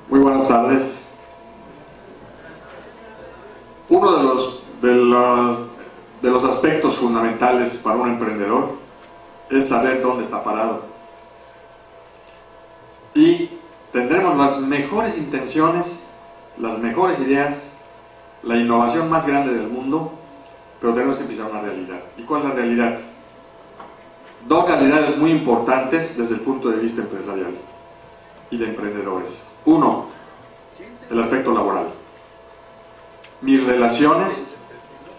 Muy buenas tardes. Uno de los aspectos fundamentales para un emprendedor es saber dónde está parado. Y tendremos las mejores intenciones, las mejores ideas, la innovación más grande del mundo, pero tenemos que empezar una realidad. ¿Y cuál es la realidad? Dos realidades muy importantes desde el punto de vista empresarial y de emprendedores. Uno, el aspecto laboral. Mis relaciones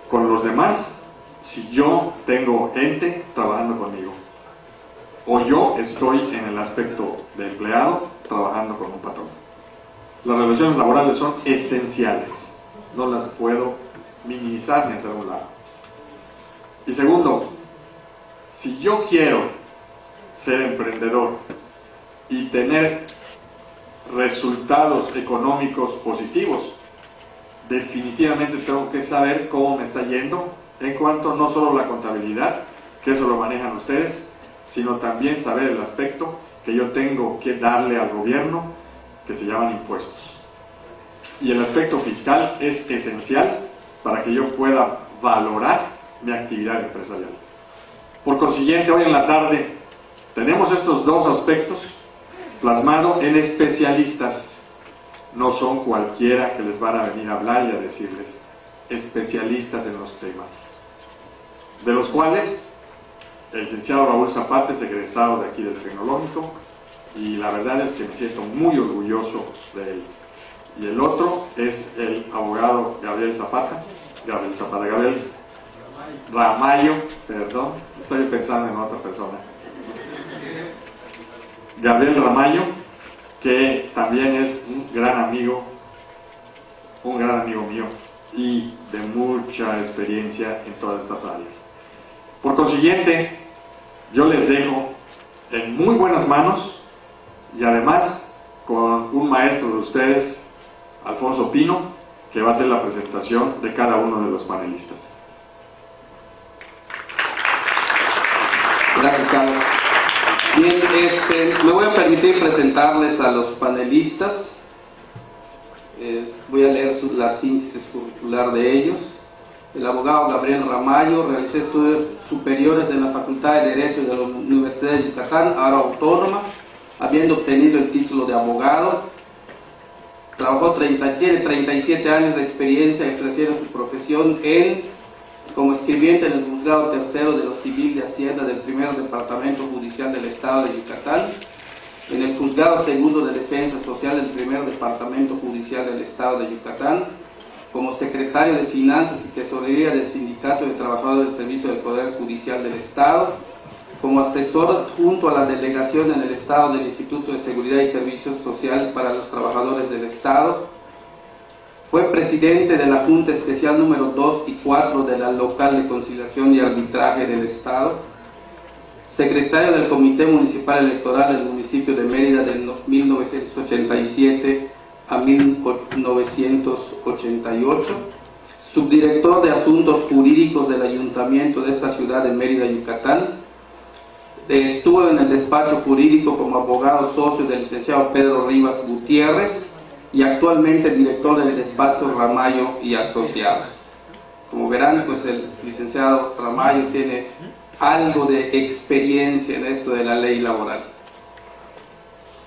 con los demás, si yo tengo gente trabajando conmigo, o yo estoy en el aspecto de empleado trabajando con un patrón. Las relaciones laborales son esenciales, no las puedo minimizar ni hacer a un lado. Y segundo, si yo quiero ser emprendedor y tener resultados económicos positivos, definitivamente tengo que saber cómo me está yendo en cuanto no solo a la contabilidad, que eso lo manejan ustedes, sino también saber el aspecto que yo tengo que darle al gobierno, que se llaman impuestos. Y el aspecto fiscal es esencial para que yo pueda valorar mi actividad empresarial. Por consiguiente, hoy en la tarde tenemos estos dos aspectos plasmados en especialistas. No son cualquiera que les van a venir a hablar y a decirles, especialistas en los temas, de los cuales el licenciado Raúl Zapata es egresado de aquí del Tecnológico, y la verdad es que me siento muy orgulloso de él. Y el otro es el abogado Gabriel Ramallo, perdón, estoy pensando en otra persona. Gabriel Ramallo, que también es un gran amigo mío y de mucha experiencia en todas estas áreas. Por consiguiente, yo les dejo en muy buenas manos y además con un maestro de ustedes, Alfonso Pino, que va a hacer la presentación de cada uno de los panelistas. Gracias, Carlos. Bien, me voy a permitir presentarles a los panelistas. Voy a leer la síntesis curricular de ellos. El abogado Gabriel Ramallo realizó estudios superiores en la Facultad de Derecho de la Universidad de Yucatán, ahora autónoma, habiendo obtenido el título de abogado. Tiene 37 años de experiencia ejerciendo su profesión como escribiente en el Juzgado Tercero de lo Civil de Hacienda del Primer Departamento Judicial del Estado de Yucatán, en el Juzgado Segundo de Defensa Social del Primer Departamento Judicial del Estado de Yucatán, como secretario de Finanzas y Tesorería del Sindicato de Trabajadores del Servicio del Poder Judicial del Estado, como asesor junto a la delegación en el Estado del Instituto de Seguridad y Servicios Sociales para los Trabajadores del Estado. Fue presidente de la Junta Especial número 2 y 4 de la Local de Conciliación y Arbitraje del Estado, secretario del Comité Municipal Electoral del municipio de Mérida de 1987 a 1988, subdirector de Asuntos Jurídicos del Ayuntamiento de esta ciudad de Mérida, Yucatán. Estuvo en el despacho jurídico como abogado socio del licenciado Pedro Rivas Gutiérrez y actualmente director del despacho Ramallo y Asociados. Como verán, pues el licenciado Ramallo tiene algo de experiencia en esto de la ley laboral.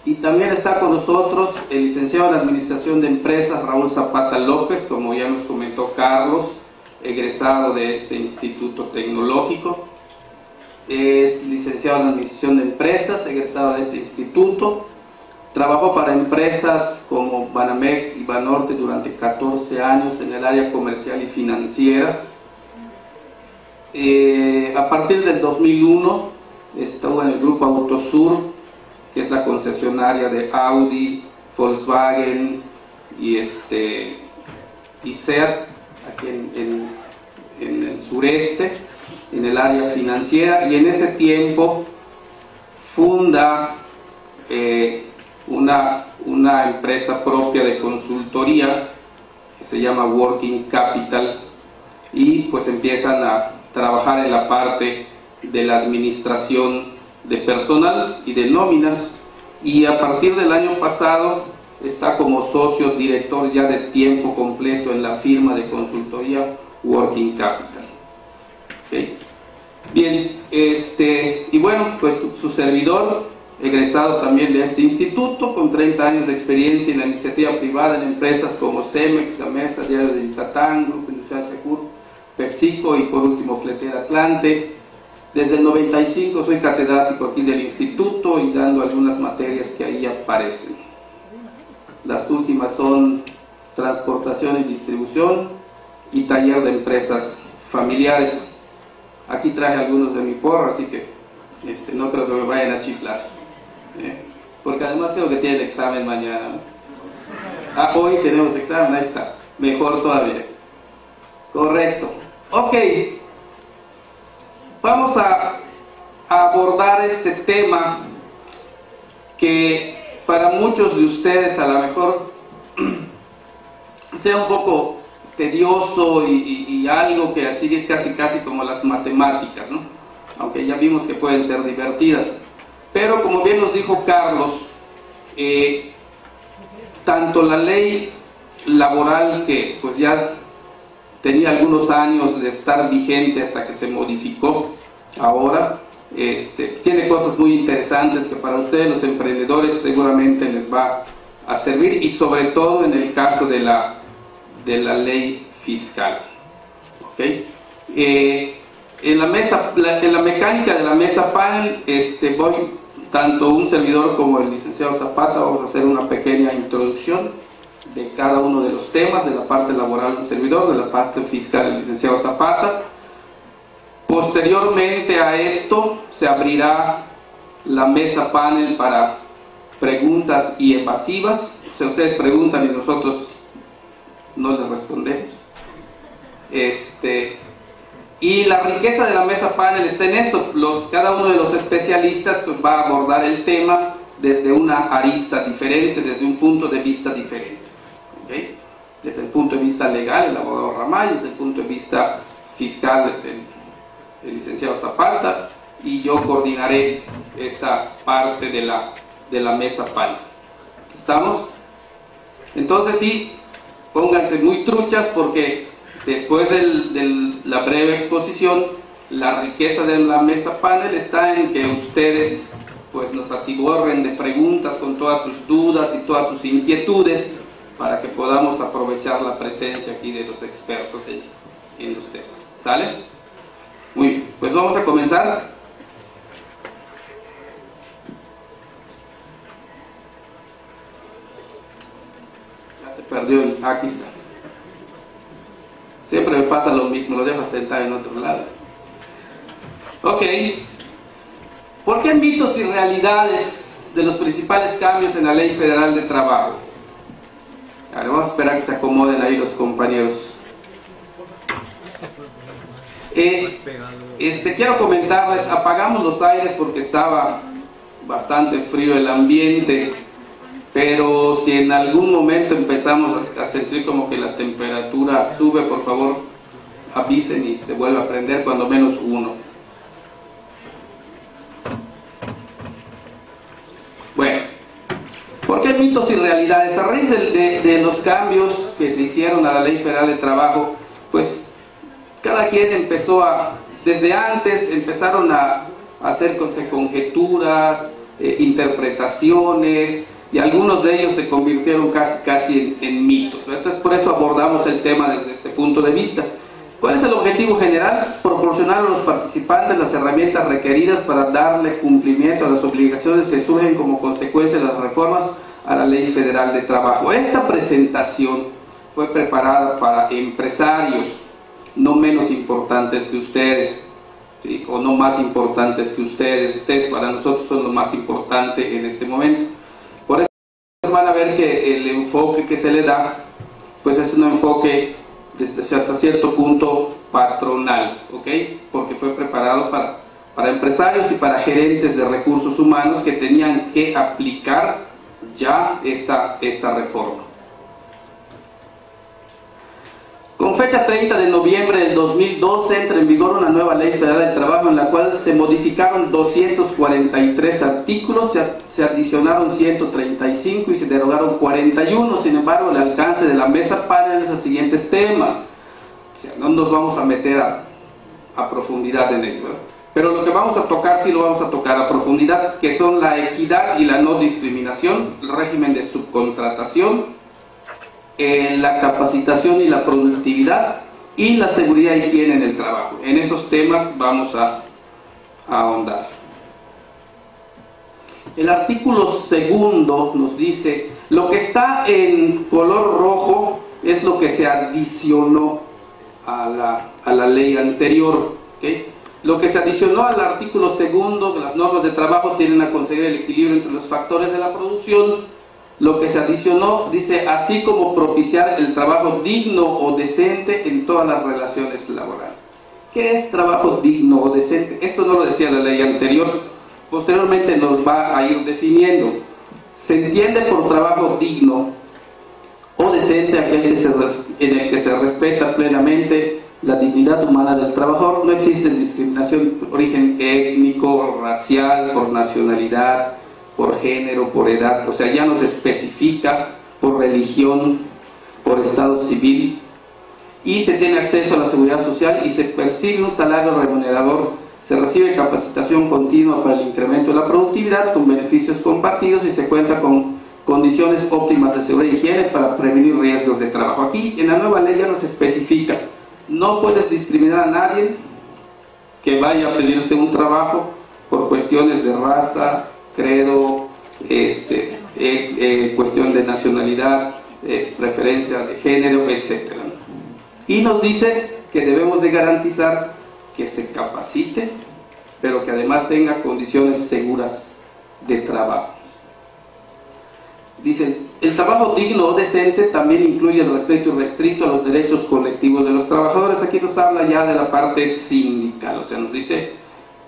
Y también está con nosotros el licenciado en Administración de Empresas Raúl Zapata López, como ya nos comentó Carlos, egresado de este Instituto Tecnológico. Es licenciado en Administración de Empresas, egresado de este instituto. Trabajó para empresas como Banamex y Banorte durante 14 años en el área comercial y financiera. A partir del 2001 estuvo en el grupo Autosur, que es la concesionaria de Audi, Volkswagen y SEAT, aquí en el sureste, en el área financiera, y en ese tiempo funda una empresa propia de consultoría que se llama Working Capital, y pues empiezan a trabajar en la parte de la administración de personal y de nóminas, y a partir del año pasado está como socio director ya de tiempo completo en la firma de consultoría Working Capital. ¿Okay? Bien, y bueno, pues su servidor, egresado también de este instituto, con 30 años de experiencia en la iniciativa privada en empresas como Cemex, Gamesa, Diario de Yucatán, Grupo Industrial Secur, PepsiCo y por último Fletera Atlante. Desde el 95 soy catedrático aquí del instituto y dando algunas materias que ahí aparecen. Las últimas son transportación y distribución y taller de empresas familiares. Aquí traje algunos de mi porra, así que no creo que me vayan a chiflar. Porque además creo que tiene el examen mañana. Ah, hoy tenemos examen, ahí está. Mejor todavía. Correcto. Ok. Vamos a abordar este tema que para muchos de ustedes a lo mejor sea un poco tedioso y algo que así es casi como las matemáticas, ¿no? Aunque ya vimos que pueden ser divertidas. Pero como bien nos dijo Carlos, tanto la ley laboral, que pues ya tenía algunos años de estar vigente hasta que se modificó ahora, tiene cosas muy interesantes que para ustedes los emprendedores seguramente les va a servir, y sobre todo en el caso de la ley fiscal. ¿Okay? En la mecánica de la mesa panel, voy, tanto un servidor como el licenciado Zapata, vamos a hacer una pequeña introducción de cada uno de los temas, de la parte laboral un servidor, de la parte fiscal el licenciado Zapata. Posteriormente a esto se abrirá la mesa panel para preguntas y evasivas. O sea, ustedes preguntan y nosotros no les respondemos. Y la riqueza de la mesa panel está en eso. Cada uno de los especialistas pues, va a abordar el tema desde una arista diferente, desde un punto de vista diferente. ¿Okay? Desde el punto de vista legal, el abogado Ramallo; desde el punto de vista fiscal, el licenciado Zapata, y yo coordinaré esta parte de la mesa panel. ¿Estamos? Entonces sí, pónganse muy truchas, porque después de la breve exposición, la riqueza de la mesa panel está en que ustedes pues nos atiborren de preguntas con todas sus dudas y todas sus inquietudes, para que podamos aprovechar la presencia aquí de los expertos en los temas. ¿Sale? Muy bien, pues vamos a comenzar. Ya se perdió aquí está. Siempre me pasa lo mismo, lo dejo sentado en otro lado. Ok. ¿Por qué mitos y realidades de los principales cambios en la Ley Federal de Trabajo? Ahora vamos a esperar que se acomoden ahí los compañeros. Quiero comentarles, apagamos los aires porque estaba bastante frío el ambiente, pero si en algún momento empezamos a sentir como que la temperatura sube, por favor avisen y se vuelve a prender cuando menos uno. Bueno, ¿por qué mitos y realidades? A raíz de los cambios que se hicieron a la Ley Federal de Trabajo, pues cada quien empezó desde antes empezaron a hacerse conjeturas, interpretaciones, y algunos de ellos se convirtieron casi en mitos. Entonces por eso abordamos el tema desde este punto de vista. ¿Cuál es el objetivo general? Proporcionar a los participantes las herramientas requeridas para darle cumplimiento a las obligaciones que surgen como consecuencia de las reformas a la Ley Federal de Trabajo. Esta presentación fue preparada para empresarios no menos importantes que ustedes, ¿sí? O no más importantes que ustedes. Ustedes para nosotros son lo más importante en este momento. Por eso van a ver que el enfoque que se le da pues es un enfoque desde hasta cierto punto patronal, ¿ok? Porque fue preparado para empresarios y para gerentes de recursos humanos que tenían que aplicar ya esta reforma. Con fecha 30 de noviembre del 2012 entra en vigor una nueva Ley Federal del Trabajo en la cual se modificaron 243 artículos, se adicionaron 135 y se derogaron 41. Sin embargo, el alcance de la mesa panel es los siguientes temas. O sea, no nos vamos a meter a profundidad en ello, ¿verdad? Pero lo que vamos a tocar, sí lo vamos a tocar a profundidad, que son la equidad y la no discriminación, el régimen de subcontratación, la capacitación y la productividad y la seguridad y higiene en el trabajo. En esos temas vamos a ahondar. El artículo segundo nos dice, lo que está en color rojo es lo que se adicionó a la ley anterior, ¿okay? Lo que se adicionó al artículo segundo, que las normas de trabajo tienen a conseguir el equilibrio entre los factores de la producción. Lo que se adicionó dice, así como propiciar el trabajo digno o decente en todas las relaciones laborales. ¿Qué es trabajo digno o decente? Esto no lo decía la ley anterior, posteriormente nos va a ir definiendo. Se entiende por trabajo digno o decente aquel en el que se respeta plenamente la dignidad humana del trabajador. No existe discriminación por origen étnico, racial, por nacionalidad, por género, por edad, o sea, ya nos especifica por religión, por estado civil, y se tiene acceso a la seguridad social y se percibe un salario remunerador, se recibe capacitación continua para el incremento de la productividad con beneficios compartidos y se cuenta con condiciones óptimas de seguridad y higiene para prevenir riesgos de trabajo. Aquí en la nueva ley ya nos especifica, no puedes discriminar a nadie que vaya a pedirte un trabajo por cuestiones de raza, credo, cuestión de nacionalidad, preferencia de género, etc. Y nos dice que debemos de garantizar que se capacite, pero que además tenga condiciones seguras de trabajo. Dice, el trabajo digno o decente también incluye el respeto irrestricto a los derechos colectivos de los trabajadores. Aquí nos habla ya de la parte sindical, o sea, nos dice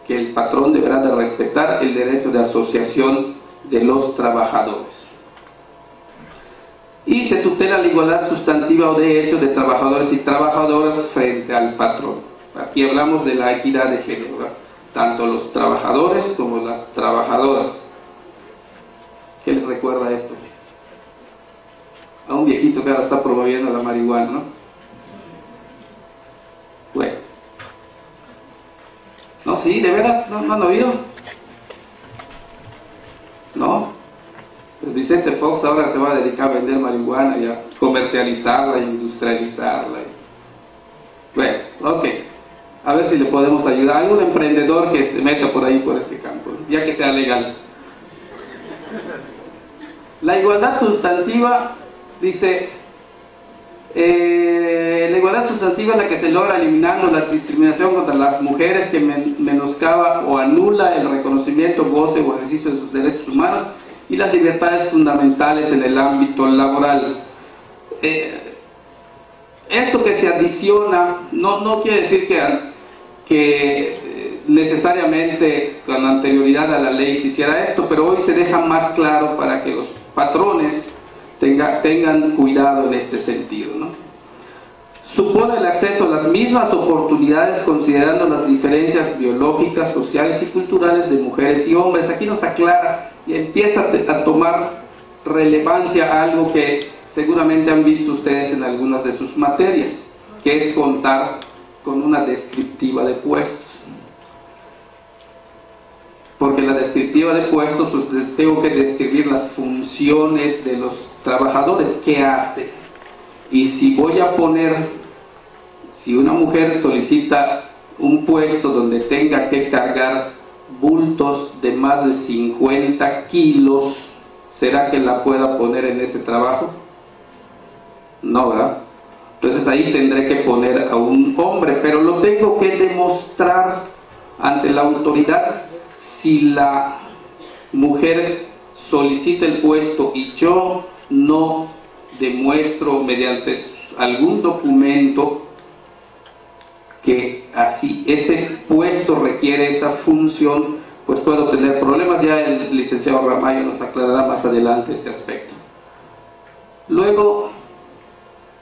que el patrón deberá de respetar el derecho de asociación de los trabajadores. Y se tutela la igualdad sustantiva o de hecho de trabajadores y trabajadoras frente al patrón. Aquí hablamos de la equidad de género, ¿verdad? Tanto los trabajadores como las trabajadoras. ¿Qué les recuerda esto? A un viejito que ahora está promoviendo la marihuana, ¿no? Bueno. No, sí, de veras, no han oído. No. Pues Vicente Fox ahora se va a dedicar a vender marihuana y a comercializarla e industrializarla. Bueno, ok. A ver si le podemos ayudar. Algún emprendedor que se meta por ahí, por ese campo, ya que sea legal. La igualdad sustantiva, dice, la igualdad sustantiva es la que se logra eliminando la discriminación contra las mujeres que menoscaba o anula el reconocimiento, goce o ejercicio de sus derechos humanos y las libertades fundamentales en el ámbito laboral. Esto que se adiciona no quiere decir que necesariamente con anterioridad a la ley se hiciera esto, pero hoy se deja más claro para que los patrones tengan cuidado en este sentido, ¿no? Supone el acceso a las mismas oportunidades considerando las diferencias biológicas, sociales y culturales de mujeres y hombres. Aquí nos aclara y empieza a tomar relevancia algo que seguramente han visto ustedes en algunas de sus materias, que es contar con una descriptiva de puestos. Porque en la descriptiva de puestos pues tengo que describir las funciones de los trabajadores, qué hace. Y si voy a poner, si una mujer solicita un puesto donde tenga que cargar bultos de más de 50 kilos, ¿será que la pueda poner en ese trabajo? No, ¿verdad? Entonces ahí tendré que poner a un hombre, pero lo tengo que demostrar ante la autoridad. Si la mujer solicita el puesto y yo no demuestro mediante algún documento que así ese puesto requiere esa función, pues puedo tener problemas. Ya el licenciado Ramallo nos aclarará más adelante este aspecto. Luego,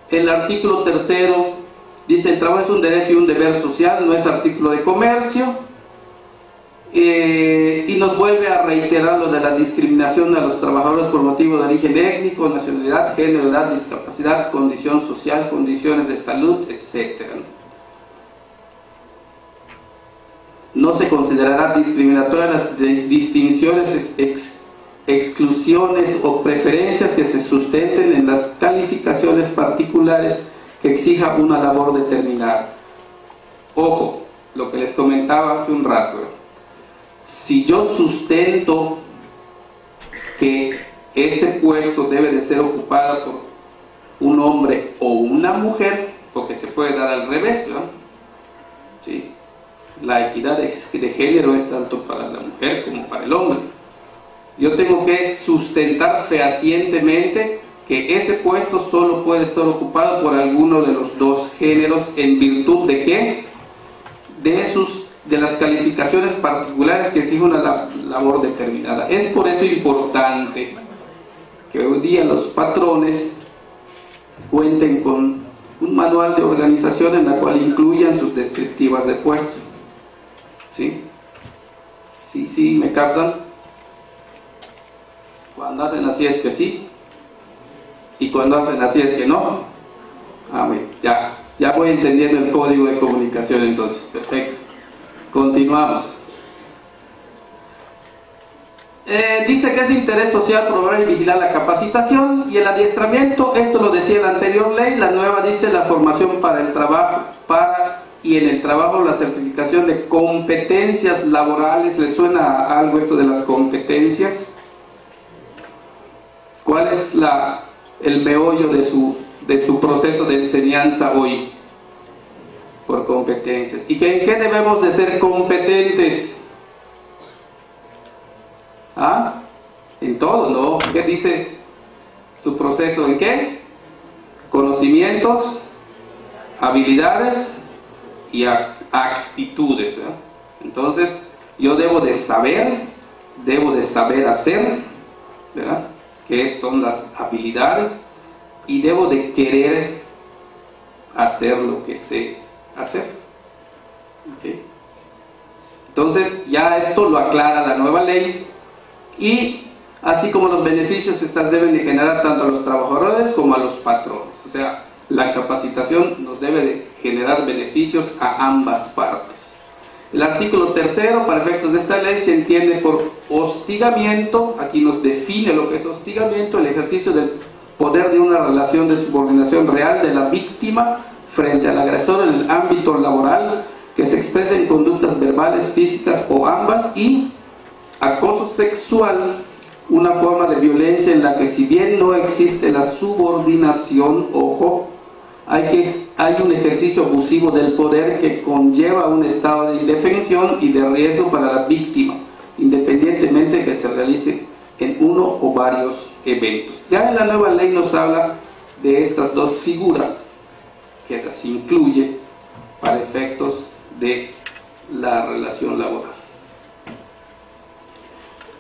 el artículo tercero Dice: el trabajo es un derecho y un deber social, no es artículo de comercio. Y nos vuelve a reiterar lo de la discriminación a los trabajadores por motivo de origen étnico, nacionalidad, género, edad, discapacidad, condición social, condiciones de salud, etc. No se considerará discriminatoria las distinciones, exclusiones o preferencias que se sustenten en las calificaciones particulares que exija una labor determinada. Ojo, lo que les comentaba hace un rato. Si yo sustento que ese puesto debe de ser ocupado por un hombre o una mujer, porque se puede dar al revés, ¿no? ¿Sí? La equidad de género es tanto para la mujer como para el hombre. Yo tengo que sustentar fehacientemente que ese puesto solo puede ser ocupado por alguno de los dos géneros, ¿en virtud de qué? De las calificaciones particulares que exige una labor determinada. Es por eso importante que hoy día los patrones cuenten con un manual de organización en la cual incluyan sus descriptivas de puesto. ¿Sí? Sí, ¿me captan? Cuando hacen así es que sí, y cuando hacen así es que no. Ya voy entendiendo el código de comunicación entonces. Perfecto. Continuamos. Dice que es de interés social promover y vigilar la capacitación y el adiestramiento. Esto lo decía la anterior ley. La nueva dice la formación para el trabajo, y en el trabajo la certificación de competencias laborales. ¿Les suena algo esto de las competencias? ¿Cuál es el meollo de su proceso de enseñanza hoy? Por competencias. ¿Y en qué debemos de ser competentes? En todo, ¿no? ¿Qué dice su proceso? ¿En qué? Conocimientos, habilidades y actitudes, ¿eh? Entonces, yo debo de saber hacer, ¿verdad? Que son las habilidades, y debo de querer hacer lo que sé hacer. ¿Okay? Entonces ya esto lo aclara la nueva ley, y así como los beneficios estas deben de generar tanto a los trabajadores como a los patrones. O sea, la capacitación nos debe de generar beneficios a ambas partes. El artículo 3º, para efectos de esta ley, se entiende por hostigamiento. Aquí nos define lo que es hostigamiento: el ejercicio del poder de una relación de subordinación real de la víctima frente al agresor en el ámbito laboral, que se expresa en conductas verbales, físicas o ambas. Y acoso sexual, una forma de violencia en la que, si bien no existe la subordinación, ojo, hay un ejercicio abusivo del poder que conlleva un estado de indefensión y de riesgo para la víctima, independientemente de que se realice en uno o varios eventos. Ya en la nueva ley nos habla de estas dos figuras, que las incluye para efectos de la relación laboral.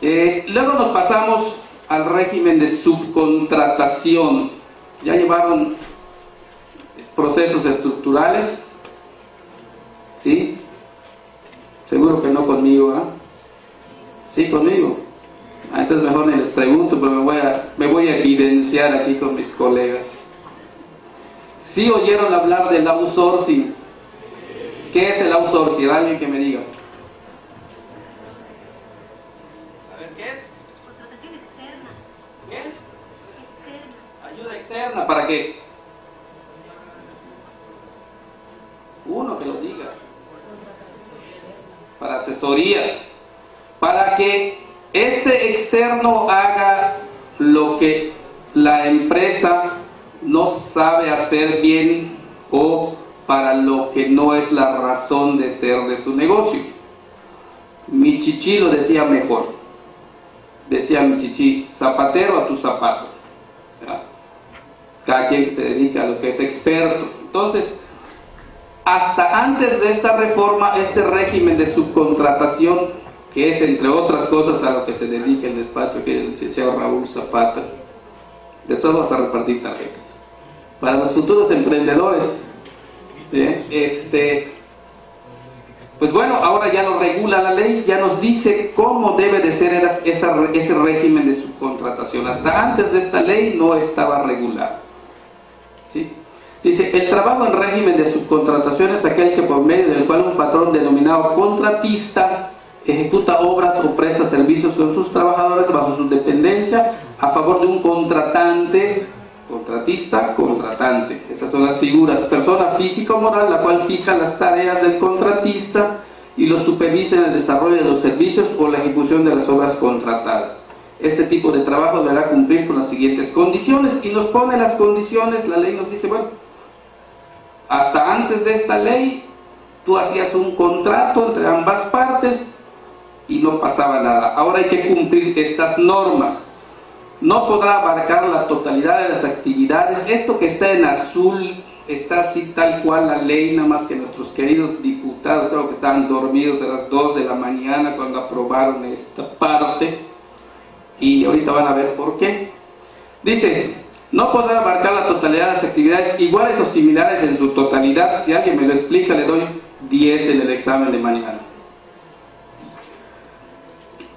Luego nos pasamos al régimen de subcontratación. Ya llevaron procesos estructurales, ¿sí? Seguro que no conmigo, ¿verdad? ¿Sí conmigo? Entonces mejor ni les pregunto, pero me voy a evidenciar aquí con mis colegas. ¿Sí oyeron hablar del outsourcing? ¿Qué es el outsourcing? ¿Alguien que me diga? A ver, ¿qué es? Contratación externa. ¿Qué? Externa. Ayuda externa, ¿para qué? Uno que lo diga. Para asesorías. Para que este externo haga lo que la empresa no sabe hacer bien, o para lo que no es la razón de ser de su negocio. Mi chichi lo decía mejor. Decía mi chichi: zapatero a tu zapato. ¿Verdad? Cada quien que se dedica a lo que es experto. Entonces, hasta antes de esta reforma, este régimen de subcontratación, que es entre otras cosas a lo que se dedica el despacho, que es el licenciado Raúl Zapata, después vamos a repartir tarjetas para los futuros emprendedores. Bien, pues bueno, ahora ya lo regula la ley, ya nos dice cómo debe de ser ese régimen de subcontratación. Hasta antes de esta ley no estaba regulado. ¿Sí? Dice, el trabajo en régimen de subcontratación es aquel que por medio del cual un patrón denominado contratista ejecuta obras o presta servicios con sus trabajadores bajo su dependencia a favor de un contratante, contratista, contratante. Esas son las figuras: persona física o moral, la cual fija las tareas del contratista y lo supervisa en el desarrollo de los servicios o la ejecución de las obras contratadas. Este tipo de trabajo deberá cumplir con las siguientes condiciones, y nos pone las condiciones. La ley nos dice, bueno, hasta antes de esta ley tú hacías un contrato entre ambas partes y no pasaba nada. Ahora hay que cumplir estas normas. No podrá abarcar la totalidad de las actividades. Esto que está en azul está así tal cual la ley, nada más que nuestros queridos diputados creo que estaban dormidos a las 2 de la mañana cuando aprobaron esta parte, y ahorita van a ver por qué. Dice, no podrá abarcar la totalidad de las actividades iguales o similares en su totalidad. Si alguien me lo explica, le doy 10 en el examen de mañana.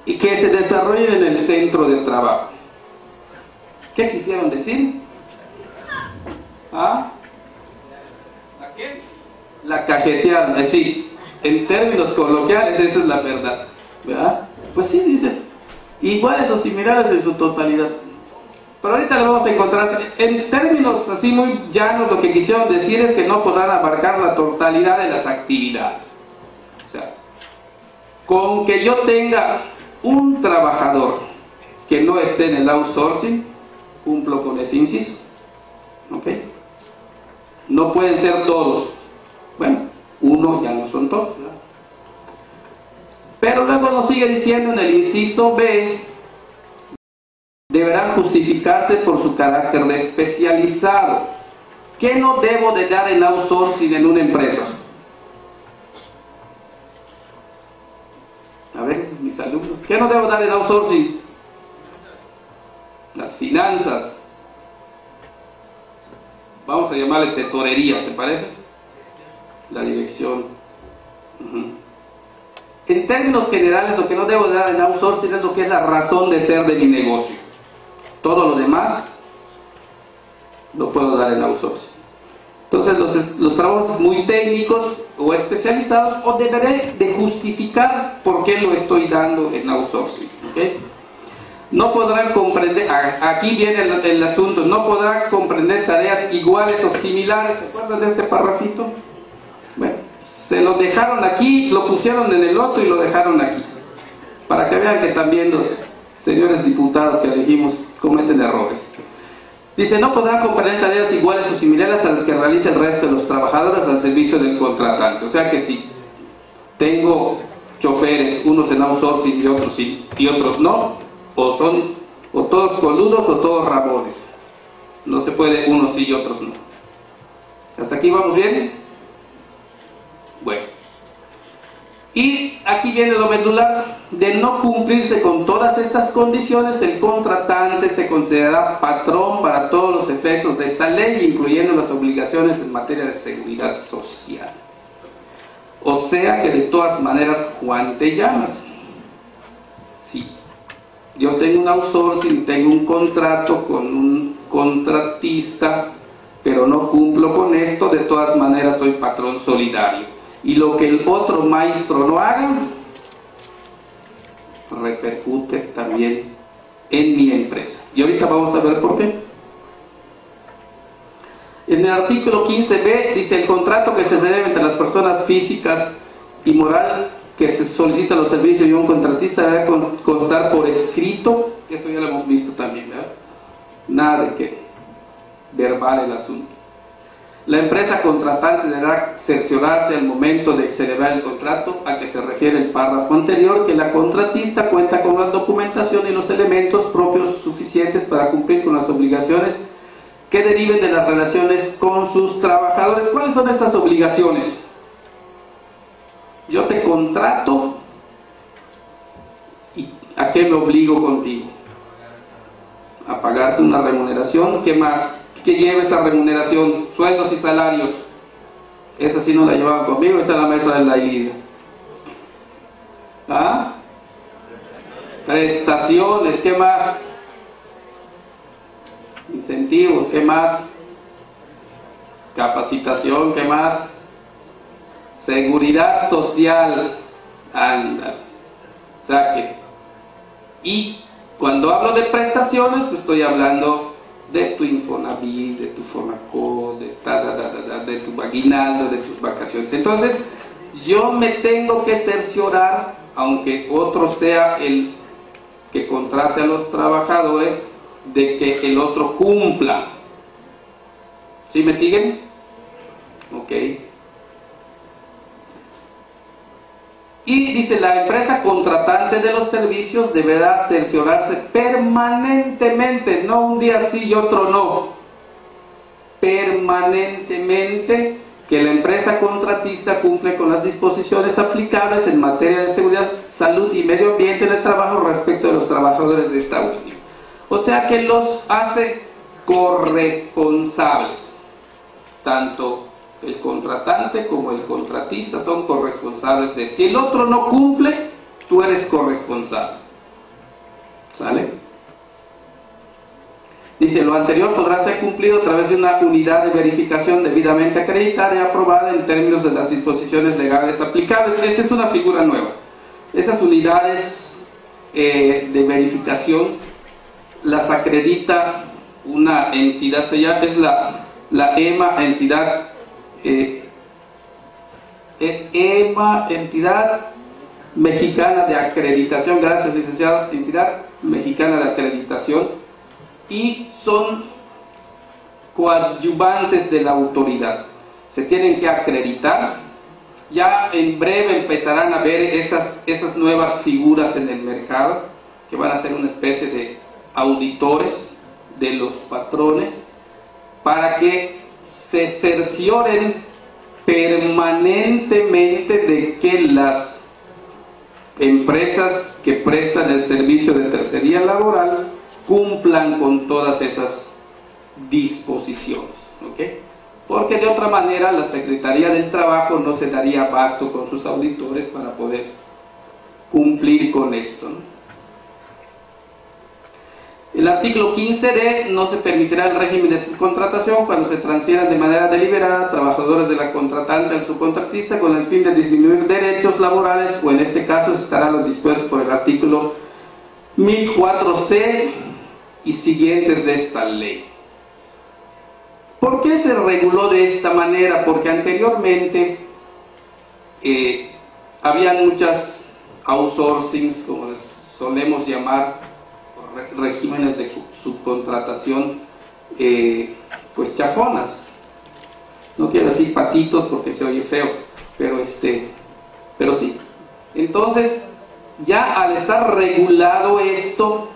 Y que se desarrollen en el centro de trabajo. ¿Qué quisieron decir? ¿Ah? ¿A qué? La cajeteada, sí, en términos coloquiales esa es la verdad, ¿verdad? Pues sí, dice, iguales o similares en su totalidad. Pero ahorita lo vamos a encontrar, en términos así muy llanos, lo que quisieron decir es que no podrán abarcar la totalidad de las actividades. O sea, con que yo tenga un trabajador que no esté en el outsourcing, cumplo con ese inciso. ¿Ok? No pueden ser todos. Bueno, uno ya no son todos, ¿verdad? Pero luego nos sigue diciendo en el inciso B, deberán justificarse por su carácter especializado. ¿Qué no debo de dar en outsourcing en una empresa? A ver, esos mis alumnos. ¿Qué no debo dar en outsourcing? Las finanzas. Vamos a llamarle tesorería, ¿te parece? La dirección. En términos generales, lo que no debo dar en outsourcing es lo que es la razón de ser de mi negocio. Todo lo demás lo puedo dar en outsourcing. Entonces los trabajos muy técnicos o especializados, o deberé de justificar por qué lo estoy dando en outsourcing. ¿Okay? No podrán comprender, aquí viene el asunto, no podrán comprender tareas iguales o similares. ¿Se acuerdan de este parrafito? Bueno, se lo dejaron aquí, lo pusieron en el otro y lo dejaron aquí, para que vean que también los señores diputados que elegimos cometen errores. Dice, no podrán comprender tareas iguales o similares a las que realiza el resto de los trabajadores al servicio del contratante. O sea que si tengo choferes, unos en outsourcing y otros sí, y otros no, o todos coludos o todos rabones. No se puede unos sí y otros no. ¿Hasta aquí vamos bien? Bueno. Y aquí viene lo medular. De no cumplirse con todas estas condiciones, el contratante se considerará patrón para todos los efectos de esta ley, incluyendo las obligaciones en materia de seguridad social. O sea que de todas maneras, Juan, te llamas. Sí. Yo tengo un outsourcing, tengo un contrato con un contratista, pero no cumplo con esto, de todas maneras soy patrón solidario. Y lo que el otro maestro no haga, repercute también en mi empresa. Y ahorita vamos a ver por qué. En el artículo 15b dice, el contrato que se debe entre las personas físicas y moral que se solicitan los servicios de un contratista debe constar por escrito. Eso ya lo hemos visto también, ¿verdad? Nada de que verbal el asunto. La empresa contratante deberá cerciorarse al momento de celebrar el contrato a que se refiere el párrafo anterior, que la contratista cuenta con la documentación y los elementos propios suficientes para cumplir con las obligaciones que deriven de las relaciones con sus trabajadores. ¿Cuáles son estas obligaciones? Yo te contrato, ¿y a qué me obligo contigo? A pagarte una remuneración. ¿Qué más? Que lleva esa remuneración, sueldos y salarios. Esa sí no la llevaban conmigo, esa es la maestra de la Lidia. ¿Ah? Prestaciones, ¿qué más? Incentivos, ¿qué más? Capacitación, ¿qué más? Seguridad social, anda. O sea que, y cuando hablo de prestaciones, pues estoy hablando de tu Infonavit, de tu Fonacot, de tu aguinaldo, de tus vacaciones. Entonces, yo me tengo que cerciorar, aunque otro sea el que contrate a los trabajadores, de que el otro cumpla. ¿Sí me siguen? Ok. Y dice, la empresa contratante de los servicios deberá cerciorarse permanentemente, no un día sí y otro no, permanentemente, que la empresa contratista cumple con las disposiciones aplicables en materia de seguridad, salud y medio ambiente de trabajo respecto de los trabajadores de esta última. O sea que los hace corresponsables, tanto el contratante como el contratista son corresponsables de si el otro no cumple, tú eres corresponsable. ¿Sale? Dice, lo anterior podrá ser cumplido a través de una unidad de verificación debidamente acreditada y aprobada en términos de las disposiciones legales aplicables. Esta es una figura nueva. Esas unidades de verificación las acredita una entidad, es la EMA, entidad es EMA, Entidad Mexicana de Acreditación. Gracias, licenciado. Entidad Mexicana de Acreditación, y son coadyuvantes de la autoridad. Se tienen que acreditar. Ya en breve empezarán a ver esas nuevas figuras en el mercado, que van a ser una especie de auditores de los patrones, para que se cercioren permanentemente de que las empresas que prestan el servicio de tercería laboral cumplan con todas esas disposiciones, ¿okay? Porque de otra manera la Secretaría del Trabajo no se daría abasto con sus auditores para poder cumplir con esto, ¿no? El artículo 15D, no se permitirá el régimen de subcontratación cuando se transfieran de manera deliberada trabajadores de la contratante al subcontratista con el fin de disminuir derechos laborales, o en este caso estará lo dispuesto por el artículo 1004C y siguientes de esta ley. ¿Por qué se reguló de esta manera? Porque anteriormente habían muchas outsourcings, como les solemos llamar, regímenes de subcontratación pues chafonas. No quiero decir patitos porque se oye feo, pero sí. Entonces, ya al estar regulado esto,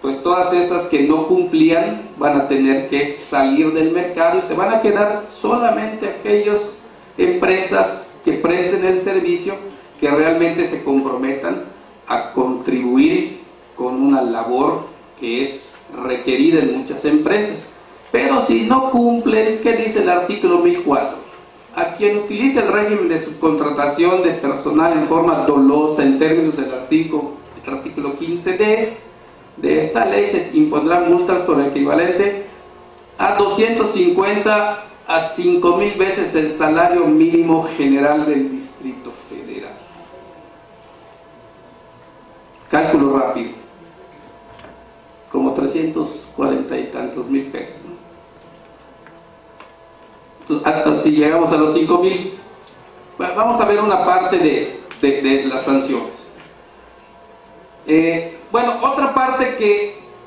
pues todas esas que no cumplían van a tener que salir del mercado y se van a quedar solamente aquellas empresas que presten el servicio, que realmente se comprometan a contribuir con una labor que es requerida en muchas empresas. Pero si no cumplen, ¿qué dice el artículo 1004? A quien utilice el régimen de subcontratación de personal en forma dolosa en términos del artículo 15D de esta ley, se impondrán multas por equivalente a 250 a 5,000 veces el salario mínimo general del Distrito Federal. Cálculo rápido, como 340 y tantos mil pesos, ¿no? Si llegamos a los 5,000, vamos a ver una parte de las sanciones. Bueno, otra parte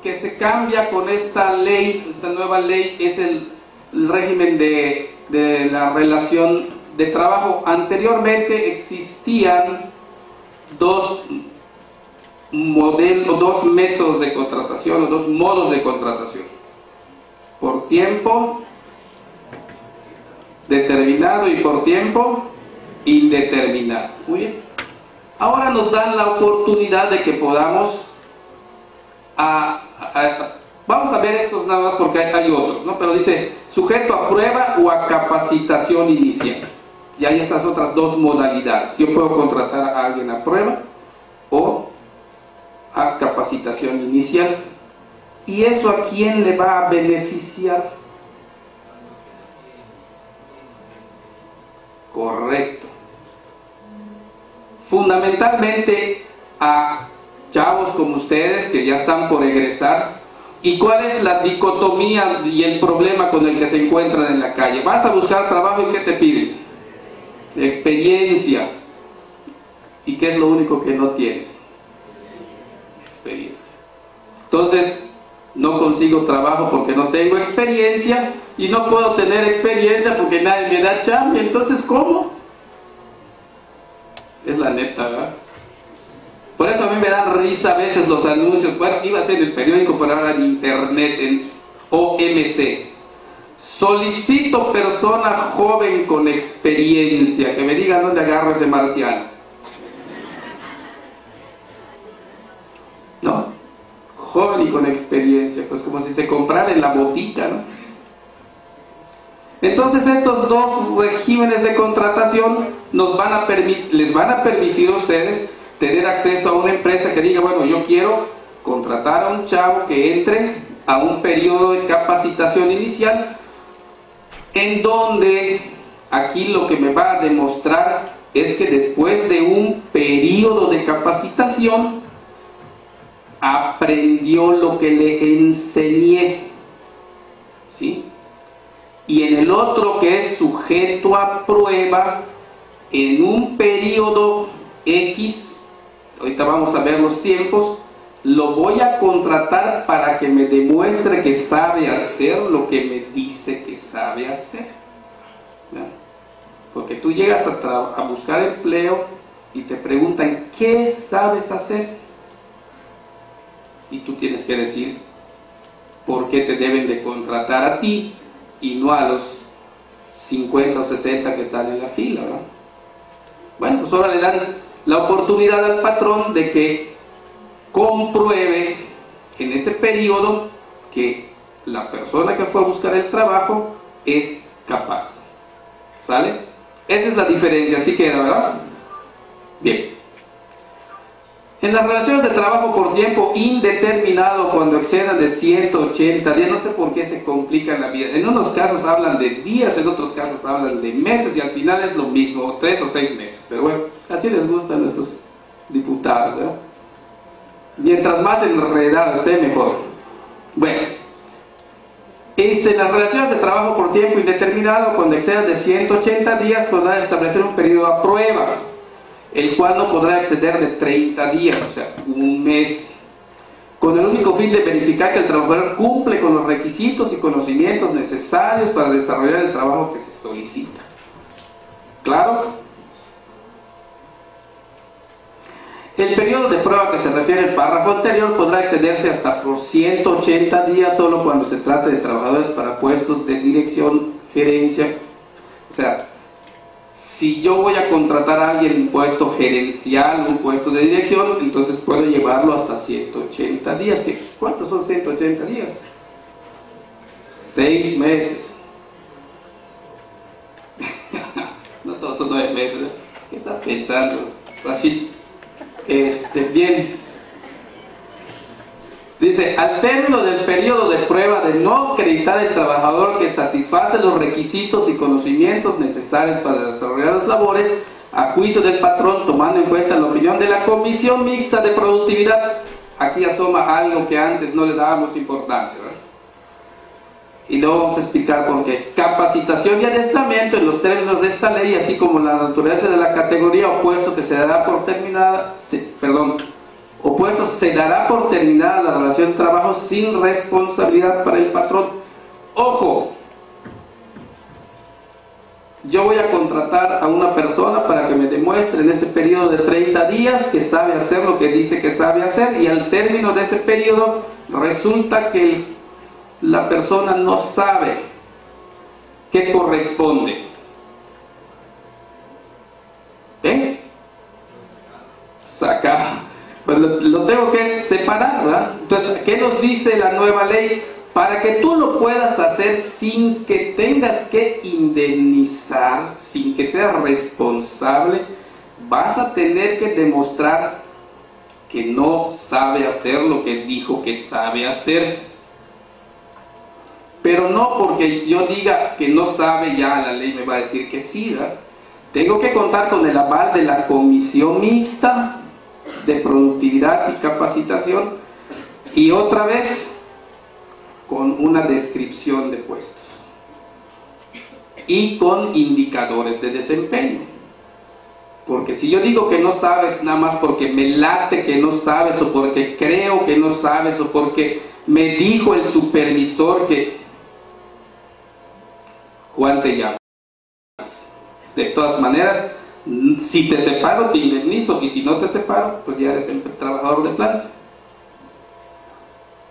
que se cambia con esta ley, esta nueva ley, es el régimen de la relación de trabajo. Anteriormente existían dos métodos de contratación, o dos modos de contratación: por tiempo determinado y por tiempo indeterminado. Muy bien. Ahora nos dan la oportunidad de que podamos vamos a ver estos nada más porque hay otros, ¿no? Pero dice, sujeto a prueba o a capacitación inicial. Y hay estas otras dos modalidades. Yo puedo contratar a alguien a prueba o a capacitación inicial. ¿Y eso a quién le va a beneficiar? Correcto. Fundamentalmente a chavos como ustedes que ya están por egresar. ¿Y cuál es la dicotomía y el problema con el que se encuentran en la calle? Vas a buscar trabajo y ¿qué te piden? Experiencia. ¿Y qué es lo único que no tienes? Experiencia. Entonces, no consigo trabajo porque no tengo experiencia y no puedo tener experiencia porque nadie me da chamba. Entonces, ¿cómo? Es la neta, ¿verdad? Por eso a mí me dan risa a veces los anuncios. Bueno, iba a ser en el periódico, pero ahora en internet, en OMC. Solicito persona joven con experiencia. Que me digan dónde agarro ese marciano. ¿No? Joven y con experiencia. Pues como si se comprara en la botica, ¿no? Entonces estos dos regímenes de contratación les van a permitir a ustedes tener acceso a una empresa que diga, bueno, yo quiero contratar a un chavo que entre a un periodo de capacitación inicial en donde aquí lo que me va a demostrar es que después de un periodo de capacitación aprendió lo que le enseñé, ¿sí? Y en el otro, que es sujeto a prueba, en un periodo X, ahorita vamos a ver los tiempos, lo voy a contratar para que me demuestre que sabe hacer lo que me dice que sabe hacer. ¿Ya? Porque tú llegas a buscar empleo y te preguntan, ¿qué sabes hacer? Y tú tienes que decir, ¿por qué te deben de contratar a ti y no a los 50 o 60 que están en la fila, ¿no? Bueno, pues ahora le dan la oportunidad al patrón de que compruebe en ese periodo que la persona que fue a buscar el trabajo es capaz. ¿Sale? Esa es la diferencia, así queda, ¿verdad? Bien. En las relaciones de trabajo por tiempo indeterminado, cuando excedan de 180 días, no sé por qué se complica la vida. En unos casos hablan de días, en otros casos hablan de meses y al final es lo mismo, 3 o 6 meses. Pero bueno, así les gustan a estos diputados, ¿verdad? Mientras más enredado esté, mejor. Bueno, en las relaciones de trabajo por tiempo indeterminado, cuando excedan de 180 días, podrán establecer un periodo a prueba, el cual no podrá exceder de 30 días, o sea, un mes, con el único fin de verificar que el trabajador cumple con los requisitos y conocimientos necesarios para desarrollar el trabajo que se solicita. ¿Claro? El periodo de prueba que se refiere al párrafo anterior podrá excederse hasta por 180 días solo cuando se trate de trabajadores para puestos de dirección, gerencia. O sea, si yo voy a contratar a alguien en un puesto gerencial, un puesto de dirección, entonces puedo llevarlo hasta 180 días. ¿Cuántos son 180 días? 6 meses. No todos son 9 meses. ¿Qué estás pensando, Rashid? Bien. Dice, al término del periodo de prueba de no acreditar el trabajador que satisface los requisitos y conocimientos necesarios para desarrollar las labores, a juicio del patrón, tomando en cuenta la opinión de la Comisión Mixta de Productividad. Aquí asoma algo que antes no le dábamos importancia, ¿verdad? Y lo vamos a explicar por qué. Capacitación y adiestramiento en los términos de esta ley, así como la naturaleza de la categoría o puesto que se dará por terminada, opuesto se dará por terminada la relación de trabajo sin responsabilidad para el patrón. Ojo, yo voy a contratar a una persona para que me demuestre en ese periodo de 30 días que sabe hacer lo que dice que sabe hacer, y al término de ese periodo resulta que la persona no sabe qué corresponde. Saca pues lo tengo que separar, ¿verdad? Entonces, ¿qué nos dice la nueva ley? Para que tú lo puedas hacer sin que tengas que indemnizar, sin que seas responsable, vas a tener que demostrar que no sabe hacer lo que dijo que sabe hacer. Pero no porque yo diga que no sabe, ya la ley me va a decir que sí, ¿verdad? Tengo que contar con el aval de la Comisión Mixta de Productividad y Capacitación y otra vez con una descripción de puestos y con indicadores de desempeño. Porque si yo digo que no sabes nada más porque me late que no sabes, o porque creo que no sabes, o porque me dijo el supervisor que Juan te llamas, de todas maneras, si te separo te indemnizo, y si no te separo, pues ya eres el trabajador de planta.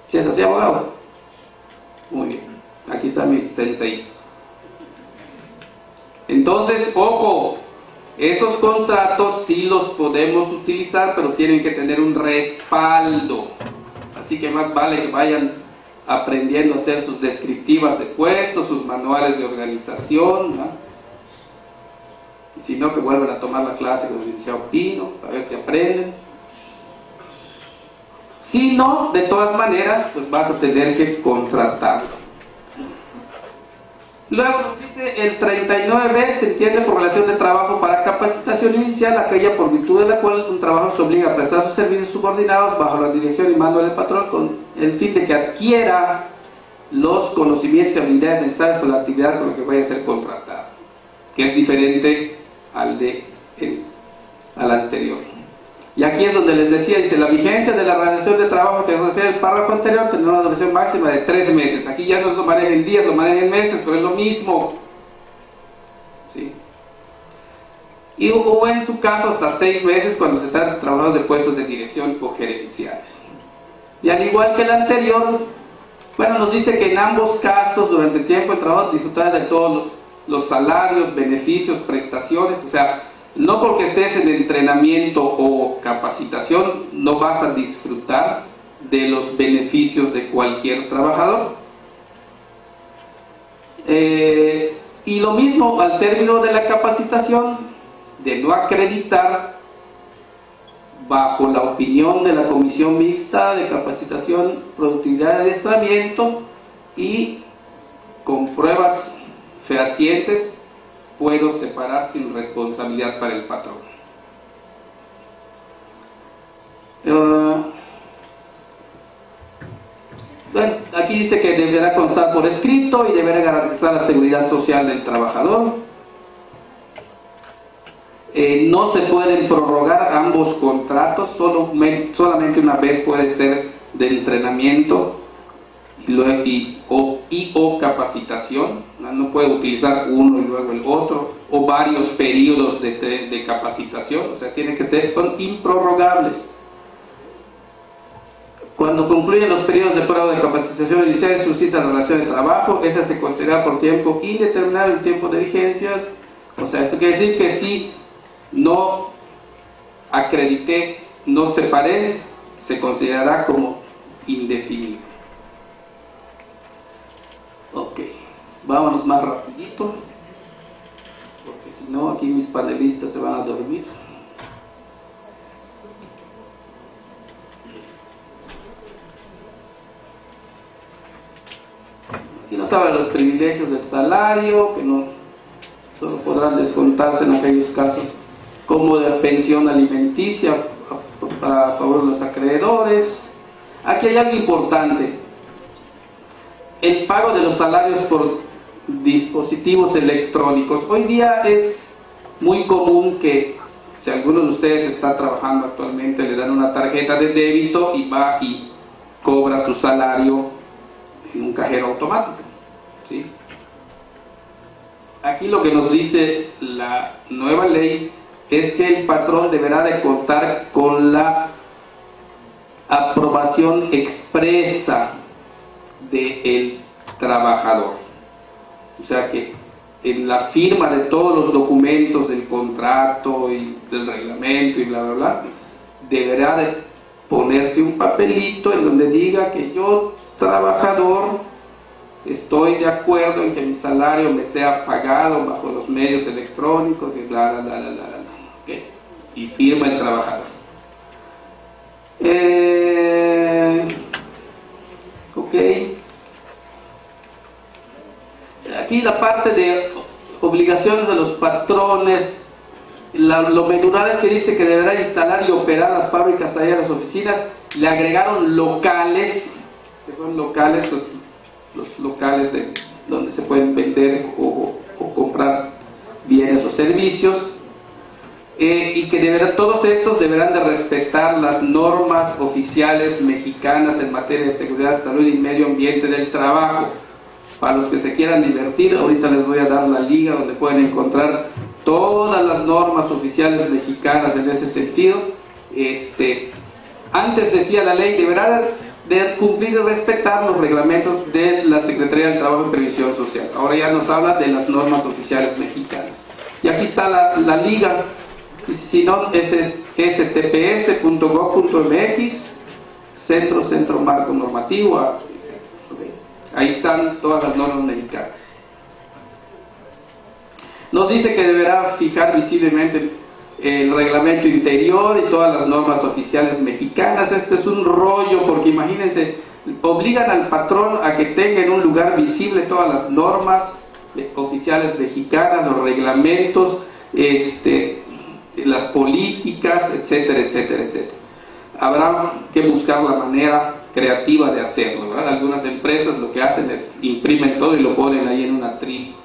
¿Sí es así, abogado? Muy bien, aquí está mi sensei. Entonces, ojo, esos contratos sí los podemos utilizar, pero tienen que tener un respaldo. Así que más vale que vayan aprendiendo a hacer sus descriptivas de puestos, sus manuales de organización, ¿no? Y si no, que vuelvan a tomar la clase con el licenciado Pino, a ver si aprenden. Si no, de todas maneras, pues vas a tener que contratarlo. Luego nos dice el 39b, se entiende por relación de trabajo para capacitación inicial aquella por virtud de la cual un trabajador se obliga a prestar sus servicios subordinados bajo la dirección y mando del patrón con el fin de que adquiera los conocimientos y habilidades necesarias para la actividad con la que vaya a ser contratado, que es diferente al anterior. Y aquí es donde les decía, dice, la vigencia de la relación de trabajo que se refiere al párrafo anterior tendrá una duración máxima de 3 meses. Aquí ya no lo manejan en días, lo manejan en meses, pero es lo mismo. ¿Sí? Y o en su caso hasta 6 meses cuando se trata de trabajadores de puestos de dirección o gerenciales. Y al igual que el anterior, bueno, nos dice que en ambos casos, durante el tiempo de trabajo, disfrutar de todos los salarios, beneficios, prestaciones, o sea, no porque estés en entrenamiento o capacitación no vas a disfrutar de los beneficios de cualquier trabajador. Y lo mismo al término de la capacitación, de no acreditar bajo la opinión de la Comisión Mixta de Capacitación, Productividad y Adiestramiento, y con pruebas fehacientes puedo separar sin responsabilidad para el patrón. Bueno, aquí dice que deberá constar por escrito y deberá garantizar la seguridad social del trabajador. No se pueden prorrogar ambos contratos, solamente una vez puede ser de entrenamiento o capacitación. No puede utilizar uno y luego el otro, o varios periodos de capacitación, o sea, tiene que ser, son improrrogables. Cuando concluyen los periodos de prueba de capacitación inicial, subsiste la relación de trabajo, esa se considera por tiempo indeterminado el tiempo de vigencia. O sea, esto quiere decir que si no acredité, no separé, se considerará como indefinido. Ok, vámonos más rapidito, porque si no aquí mis panelistas se van a dormir. Aquí nos habla de los privilegios del salario, que no solo podrán descontarse en aquellos casos como de pensión alimenticia a favor de los acreedores. Aquí hay algo importante: el pago de los salarios por dispositivos electrónicos. Hoy día es muy común que, si alguno de ustedes está trabajando actualmente, le dan una tarjeta de débito y va y cobra su salario en un cajero automático, ¿sí? Aquí lo que nos dice la nueva ley es que el patrón deberá de contar con la aprobación expresa del trabajador. O sea que en la firma de todos los documentos del contrato y del reglamento y bla bla bla, deberá de ponerse un papelito en donde diga que yo, trabajador, estoy de acuerdo en que mi salario me sea pagado bajo los medios electrónicos y bla, bla, bla, bla, bla, bla. ¿Okay? Y firma el trabajador. Ok. Aquí la parte de obligaciones de los patrones, lo medular es que dice que deberá instalar y operar las fábricas, talleres, oficinas. Le agregaron locales, que son locales, los locales donde se pueden vender o comprar bienes o servicios. Y que todos estos deberán de respetar las normas oficiales mexicanas en materia de seguridad, salud y medio ambiente del trabajo. Para los que se quieran divertir, ahorita les voy a dar la liga donde pueden encontrar todas las normas oficiales mexicanas en ese sentido. Antes decía la ley, deberá de cumplir y respetar los reglamentos de la Secretaría del Trabajo y Previsión Social. Ahora ya nos habla de las normas oficiales mexicanas. Y aquí está la liga. Si no, es stps.gov.mx, centro marco normativo. Ahí están todas las normas mexicanas. Nos dice que deberá fijar visiblemente el reglamento interior y todas las normas oficiales mexicanas. Este es un rollo, porque imagínense, obligan al patrón a que tenga en un lugar visible todas las normas oficiales mexicanas, los reglamentos, las políticas, etcétera, etcétera, etcétera. Habrá que buscar la manera creativa de hacerlo, ¿verdad? Algunas empresas lo que hacen es imprimen todo y lo ponen ahí en una tril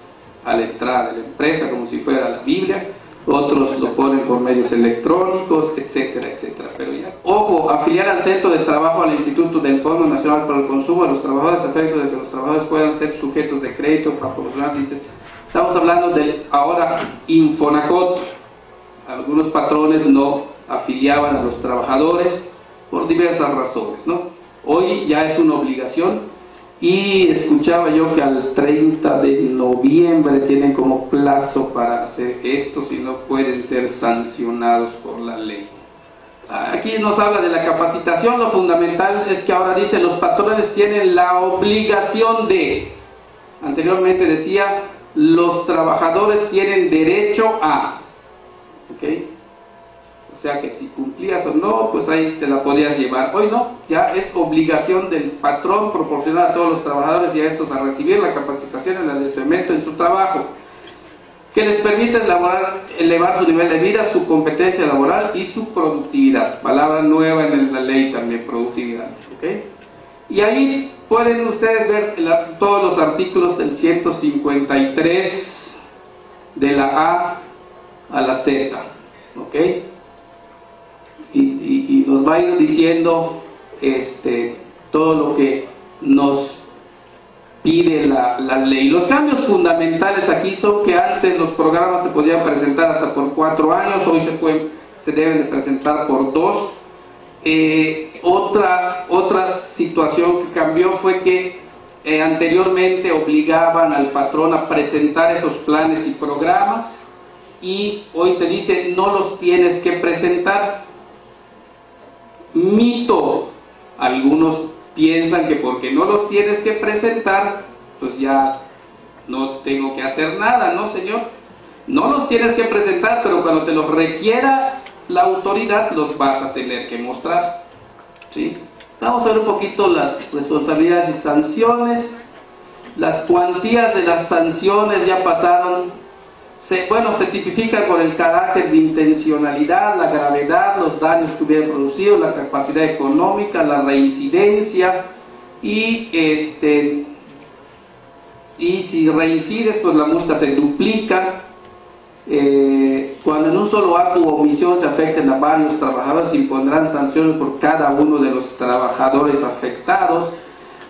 a la entrada de la empresa como si fuera la Biblia. Otros lo ponen por medios electrónicos, etcétera, etcétera. Pero ya, ojo, afiliar al centro de trabajo al Instituto del Fondo Nacional para el Consumo de los Trabajadores a efectos de que los trabajadores puedan ser sujetos de crédito para proporcionar. Estamos hablando de ahora Infonacot. Algunos patrones no afiliaban a los trabajadores por diversas razones, ¿no? Hoy ya es una obligación, y escuchaba yo que al 30 de noviembre tienen como plazo para hacer esto, si no pueden ser sancionados por la ley. Aquí nos habla de la capacitación. Lo fundamental es que ahora dice los patrones tienen la obligación de, anteriormente decía los trabajadores tienen derecho a, ¿ok? O sea que si cumplías o no, pues ahí te la podías llevar. Hoy no, ya es obligación del patrón proporcionar a todos los trabajadores y a estos a recibir la capacitación, el adiestramiento en su trabajo, que les permite elevar su nivel de vida, su competencia laboral y su productividad. Palabra nueva en la ley también, productividad. ¿Okay? Y ahí pueden ustedes ver todos los artículos del 153 de la A a la Z. ¿Ok? Y nos va a ir diciendo todo lo que nos pide la ley. Los cambios fundamentales aquí son que antes los programas se podían presentar hasta por 4 años, hoy se deben de presentar por 2. Otra situación que cambió fue que anteriormente obligaban al patrón a presentar esos planes y programas, y hoy te dice no los tienes que presentar. Mito, algunos piensan que porque no los tienes que presentar, pues ya no tengo que hacer nada. No, señor, no los tienes que presentar, pero cuando te los requiera la autoridad, los vas a tener que mostrar, ¿sí? Vamos a ver un poquito las responsabilidades y sanciones. Las cuantías de las sanciones ya pasaron. Se tipifican por el carácter de intencionalidad, la gravedad, los daños que hubieran producido, la capacidad económica, la reincidencia, y si reincides, pues la multa se duplica. Cuando en un solo acto u omisión se afecten a varios trabajadores, se impondrán sanciones por cada uno de los trabajadores afectados.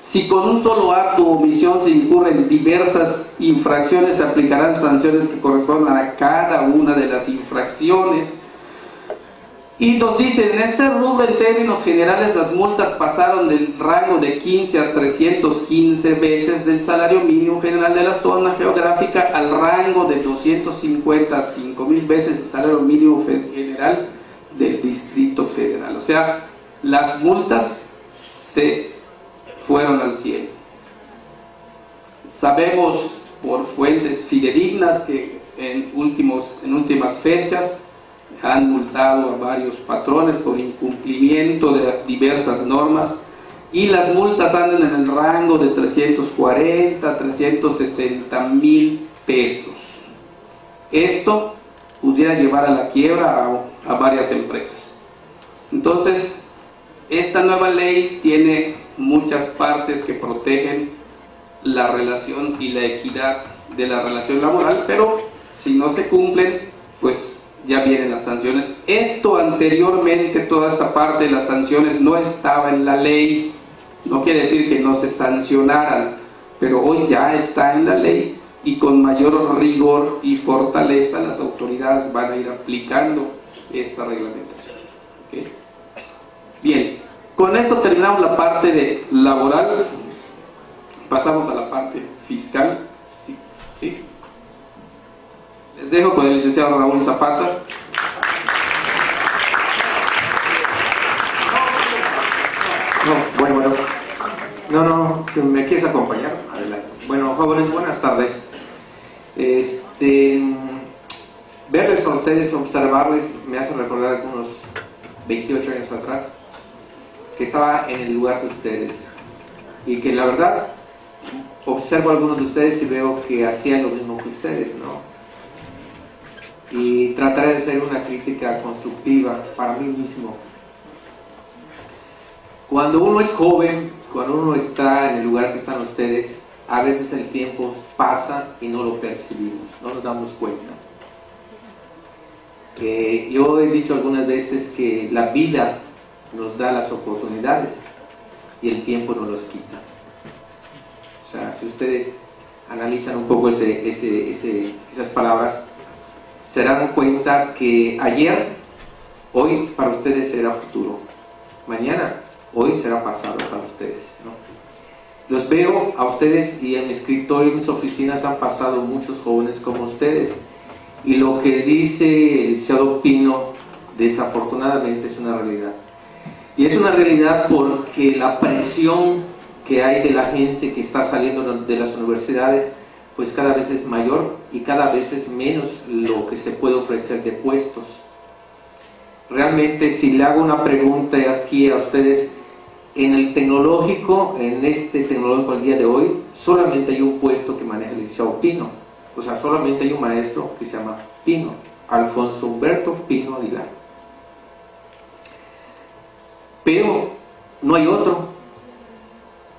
Si con un solo acto o omisión se incurren diversas infracciones, se aplicarán sanciones que correspondan a cada una de las infracciones. Y nos dicen, en este rubro en términos generales las multas pasaron del rango de 15 a 315 veces del salario mínimo general de la zona geográfica al rango de 250 a 5,000 veces el salario mínimo general del Distrito Federal. O sea, las multas se fueron al cielo. Sabemos por fuentes fidedignas que en últimas fechas han multado a varios patrones por incumplimiento de diversas normas, y las multas andan en el rango de 340 a 360.000 pesos. Esto pudiera llevar a la quiebra a varias empresas. Entonces, esta nueva ley tiene muchas partes que protegen la relación y la equidad de la relación laboral, pero si no se cumplen, pues ya vienen las sanciones. Esto anteriormente, toda esta parte de las sanciones no estaba en la ley. No quiere decir que no se sancionaran, pero hoy ya está en la ley, y con mayor rigor y fortaleza las autoridades van a ir aplicando esta reglamentación. ¿Okay? Bien, con esto terminamos la parte de laboral, pasamos a la parte fiscal. ¿Sí? Les dejo con el licenciado Raúl Zapata. Bueno, no, si me quieres acompañar, adelante. Bueno, jóvenes, buenas tardes. Verles a ustedes, observarles, me hace recordar algunos 28 años atrás, que estaba en el lugar de ustedes, y que la verdad observo a algunos de ustedes y veo que hacían lo mismo que ustedes, ¿no? Y trataré de hacer una crítica constructiva para mí mismo. Cuando uno es joven, cuando uno está en el lugar que están ustedes, a veces el tiempo pasa y no lo percibimos, no nos damos cuenta. Yo he dicho algunas veces que la vida nos da las oportunidades y el tiempo nos los quita. O sea, si ustedes analizan un poco esas palabras, se dan cuenta que ayer, hoy para ustedes será futuro, mañana, hoy será pasado para ustedes, ¿no? Los veo a ustedes, y en mi escritorio, en mis oficinas han pasado muchos jóvenes como ustedes, y lo que dice el licenciado Pino desafortunadamente es una realidad, y es una realidad porque la presión que hay de la gente que está saliendo de las universidades pues cada vez es mayor, y cada vez es menos lo que se puede ofrecer de puestos. Realmente, si le hago una pregunta aquí a ustedes, en el tecnológico, en este tecnológico al día de hoy, solamente hay un puesto que maneja el licenciado Pino. O sea, solamente hay un maestro que se llama Pino, Alfonso Humberto Pino Aguilar. Pero no hay otro.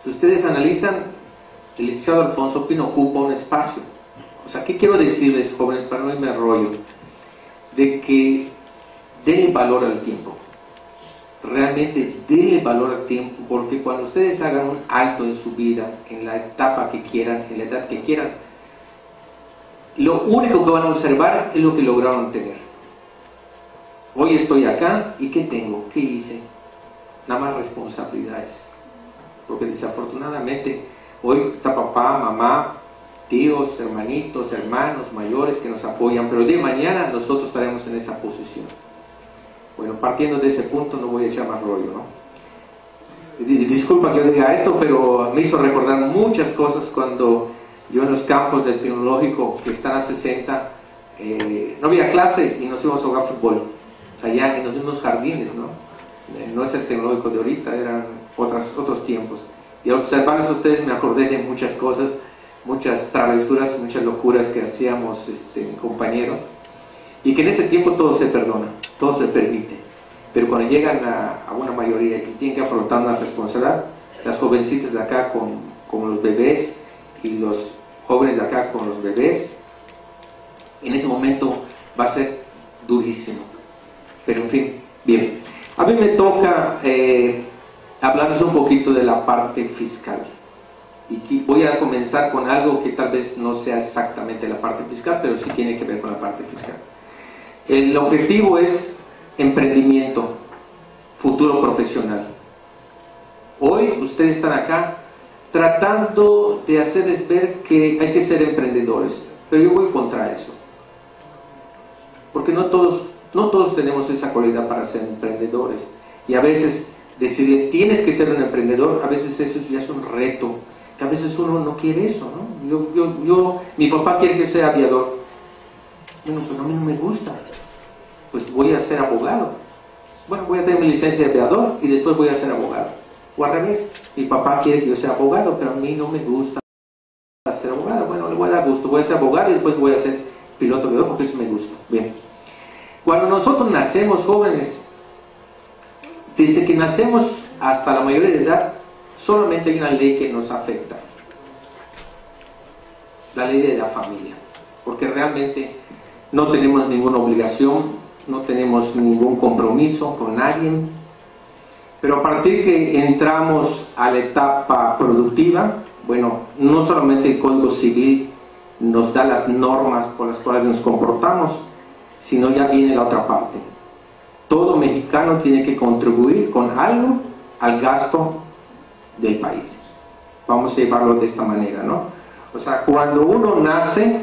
Si ustedes analizan, el licenciado Alfonso Pino ocupa un espacio. O sea, ¿qué quiero decirles, jóvenes, para no irme a rollo? De que denle valor al tiempo. Realmente denle valor al tiempo, porque cuando ustedes hagan un alto en su vida, en la etapa que quieran, en la edad que quieran, lo único que van a observar es lo que lograron tener. Hoy estoy acá, ¿y qué tengo? ¿Qué hice? Nada más responsabilidades, porque desafortunadamente hoy está papá, mamá, tíos, hermanitos, hermanos mayores que nos apoyan, pero de mañana nosotros estaremos en esa posición. Bueno, partiendo de ese punto, no voy a echar más rollo, ¿no? Disculpa que yo diga esto, pero me hizo recordar muchas cosas cuando yo en los campos del tecnológico, que están a 60, no había clase y nos íbamos a jugar fútbol allá en los mismos jardines, ¿no? No es el tecnológico de ahorita, eran otros tiempos. Y al observarles a ustedes me acordé de muchas cosas, muchas travesuras, muchas locuras que hacíamos compañeros, y que en ese tiempo todo se perdona, todo se permite, pero cuando llegan a una mayoría y tienen que afrontar una responsabilidad, las jovencitas de acá con los bebés y los jóvenes de acá con los bebés, en ese momento va a ser durísimo. Pero en fin, bien, a mí me toca hablarles un poquito de la parte fiscal, y voy a comenzar con algo que tal vez no sea exactamente la parte fiscal, pero sí tiene que ver con la parte fiscal. El objetivo es emprendimiento, futuro profesional. Hoy ustedes están acá tratando de hacerles ver que hay que ser emprendedores, pero yo voy contra eso, porque no todos tenemos esa cualidad para ser emprendedores, y a veces decirle, tienes que ser un emprendedor, a veces eso ya es un reto, que a veces uno no quiere eso, ¿no? Mi papá quiere que yo sea aviador. Bueno, pero a mí no me gusta, pues voy a ser abogado. Bueno, voy a tener mi licencia de aviador y después voy a ser abogado. O al revés, mi papá quiere que yo sea abogado, pero a mí no me gusta ser abogado. Bueno, le voy a dar gusto, voy a ser abogado y después voy a ser piloto aviador porque eso me gusta. Bien. Cuando nosotros nacemos jóvenes, desde que nacemos hasta la mayoría de edad, solamente hay una ley que nos afecta. La ley de la familia. Porque realmente no tenemos ninguna obligación, no tenemos ningún compromiso con nadie. Pero a partir que entramos a la etapa productiva, bueno, no solamente el Código Civil nos da las normas por las cuales nos comportamos, sino ya viene la otra parte. Todo mexicano tiene que contribuir con algo al gasto del país. Vamos a llevarlo de esta manera, ¿no? O sea, cuando uno nace,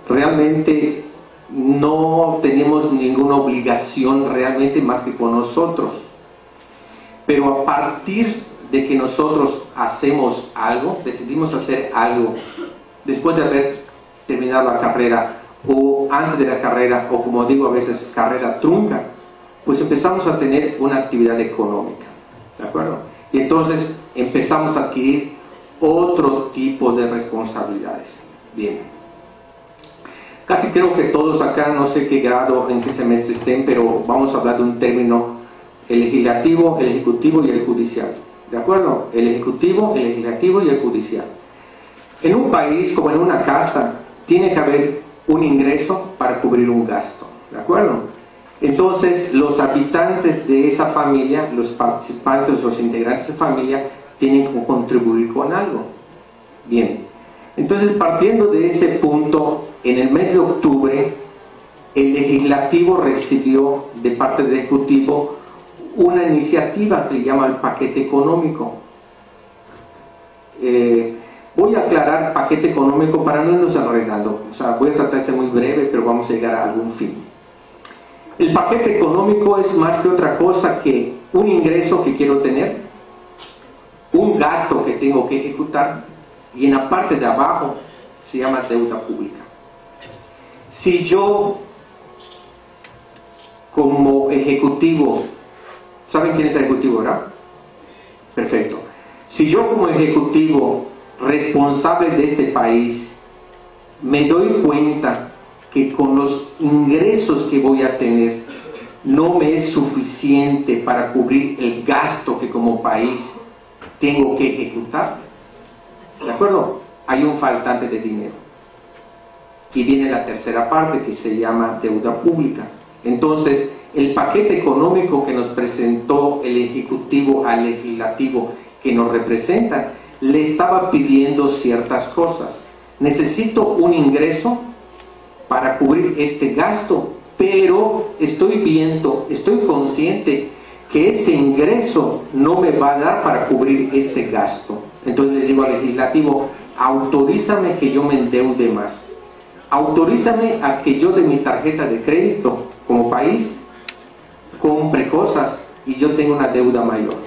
realmente no tenemos ninguna obligación realmente más que con nosotros. Pero a partir de que nosotros hacemos algo, decidimos hacer algo, después de haber terminado la carrera, o antes de la carrera, o como digo a veces, carrera trunca, pues empezamos a tener una actividad económica, ¿de acuerdo? Y entonces empezamos a adquirir otro tipo de responsabilidades. Bien. Casi creo que todos acá, no sé qué grado, en qué semestre estén, pero vamos a hablar de un término: el legislativo, el ejecutivo y el judicial. ¿De acuerdo? El ejecutivo, el legislativo y el judicial. En un país, como en una casa, tiene que haber un ingreso para cubrir un gasto. ¿De acuerdo? Entonces, los habitantes de esa familia, los participantes, los integrantes de esa familia, tienen que contribuir con algo. Bien. Entonces, partiendo de ese punto, en el mes de octubre, el legislativo recibió de parte del ejecutivo una iniciativa que le llama el paquete económico. Voy a aclarar paquete económico para no irnos enredando. O sea, voy a tratar de ser muy breve, pero vamos a llegar a algún fin. El paquete económico es más que otra cosa que un ingreso que quiero tener, un gasto que tengo que ejecutar, y en la parte de abajo se llama deuda pública. Si yo, como ejecutivo, ¿saben quién es el ejecutivo, verdad? Perfecto. Si yo, como ejecutivo responsable de este país, me doy cuenta que con los ingresos que voy a tener no me es suficiente para cubrir el gasto que como país tengo que ejecutar, ¿de acuerdo? Hay un faltante de dinero. Y viene la tercera parte, que se llama deuda pública. Entonces, el paquete económico que nos presentó el Ejecutivo al Legislativo, que nos representan, le estaba pidiendo ciertas cosas. Necesito un ingreso para cubrir este gasto, pero estoy consciente que ese ingreso no me va a dar para cubrir este gasto. Entonces le digo al legislativo: autorízame que yo me endeude más, autorízame a que yo de mi tarjeta de crédito como país compre cosas y yo tengo una deuda mayor.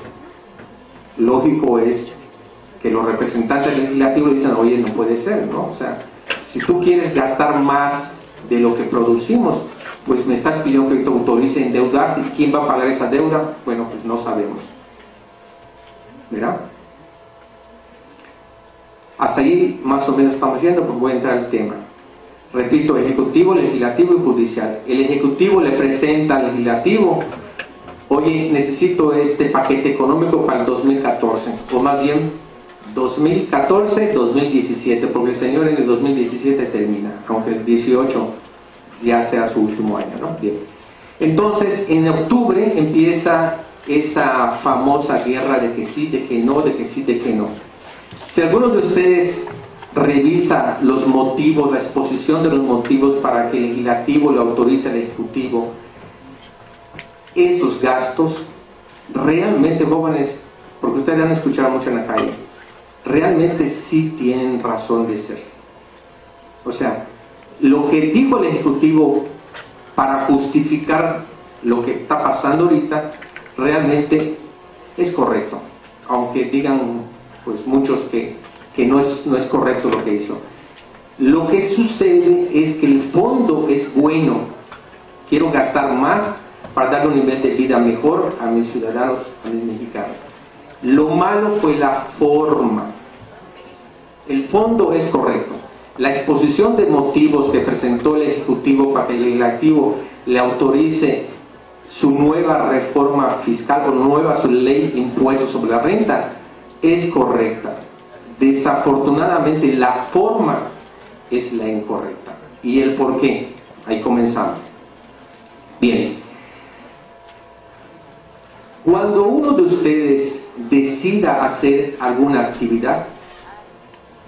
Lógico es que los representantes legislativos dicen: oye, no puede ser, ¿no? O sea, si tú quieres gastar más de lo que producimos, pues me estás pidiendo que te autorice a endeudar. ¿Y quién va a pagar esa deuda? Bueno, pues no sabemos. ¿Verdad? Hasta ahí más o menos estamos yendo, pues voy a entrar al tema. Repito: ejecutivo, legislativo y judicial. El ejecutivo le presenta al legislativo: oye, necesito este paquete económico para el 2014, o más bien 2014-2017, porque el señor en el 2017 termina, aunque el 18 ya sea su último año, ¿no? Bien. Entonces, en octubre empieza esa famosa guerra de que sí, de que no, de que sí, de que no. Si alguno de ustedes revisa los motivos, la exposición de los motivos para que el legislativo le autorice al ejecutivo esos gastos, realmente, jóvenes, porque ustedes han escuchado mucho en la calle, realmente sí tienen razón de ser. O sea, lo que dijo el ejecutivo para justificar lo que está pasando ahorita, realmente es correcto, aunque digan pues muchos que no es correcto lo que hizo. Lo que sucede es que el fondo es bueno. Quiero gastar más para darle un nivel de vida mejor a mis ciudadanos, a mis mexicanos. Lo malo fue la forma. El fondo es correcto. La exposición de motivos que presentó el Ejecutivo para que el Legislativo le autorice su nueva reforma fiscal o su ley de impuestos sobre la renta es correcta. Desafortunadamente la forma es la incorrecta. ¿Y el por qué? Ahí comenzamos. Bien. Cuando uno de ustedes decida hacer alguna actividad,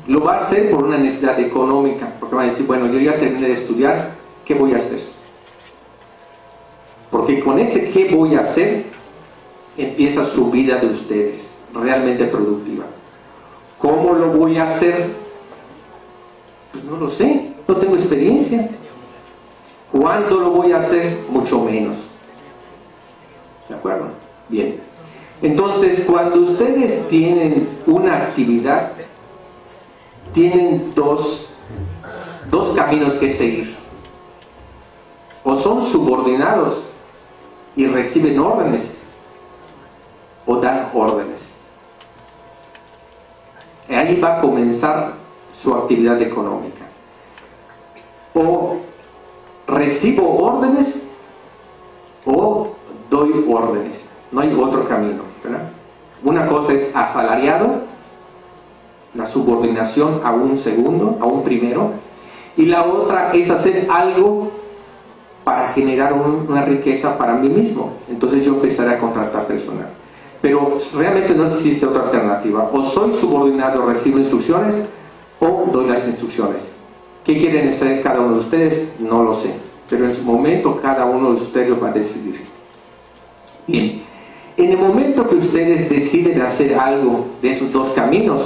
lo va a hacer por una necesidad económica, porque va a decir, bueno, yo ya terminé de estudiar, ¿qué voy a hacer? Porque con ese ¿qué voy a hacer? Empieza su vida de ustedes, realmente productiva. ¿Cómo lo voy a hacer? Pues no lo sé, no tengo experiencia. ¿Cuándo lo voy a hacer? Mucho menos. ¿De acuerdo? Bien. Entonces, cuando ustedes tienen una actividad, tienen dos caminos que seguir. O son subordinados y reciben órdenes, o dan órdenes. Y ahí va a comenzar su actividad económica. O recibo órdenes o doy órdenes. No hay otro camino, ¿verdad? Una cosa es asalariado, la subordinación a un segundo, a un primero, y la otra es hacer algo para generar una riqueza para mí mismo. Entonces yo empezaré a contratar personal. Pero realmente no existe otra alternativa. O soy subordinado, recibo instrucciones, o doy las instrucciones. ¿Qué quieren hacer cada uno de ustedes? No lo sé. Pero en su momento cada uno de ustedes va a decidir. Bien. En el momento que ustedes deciden hacer algo de esos dos caminos,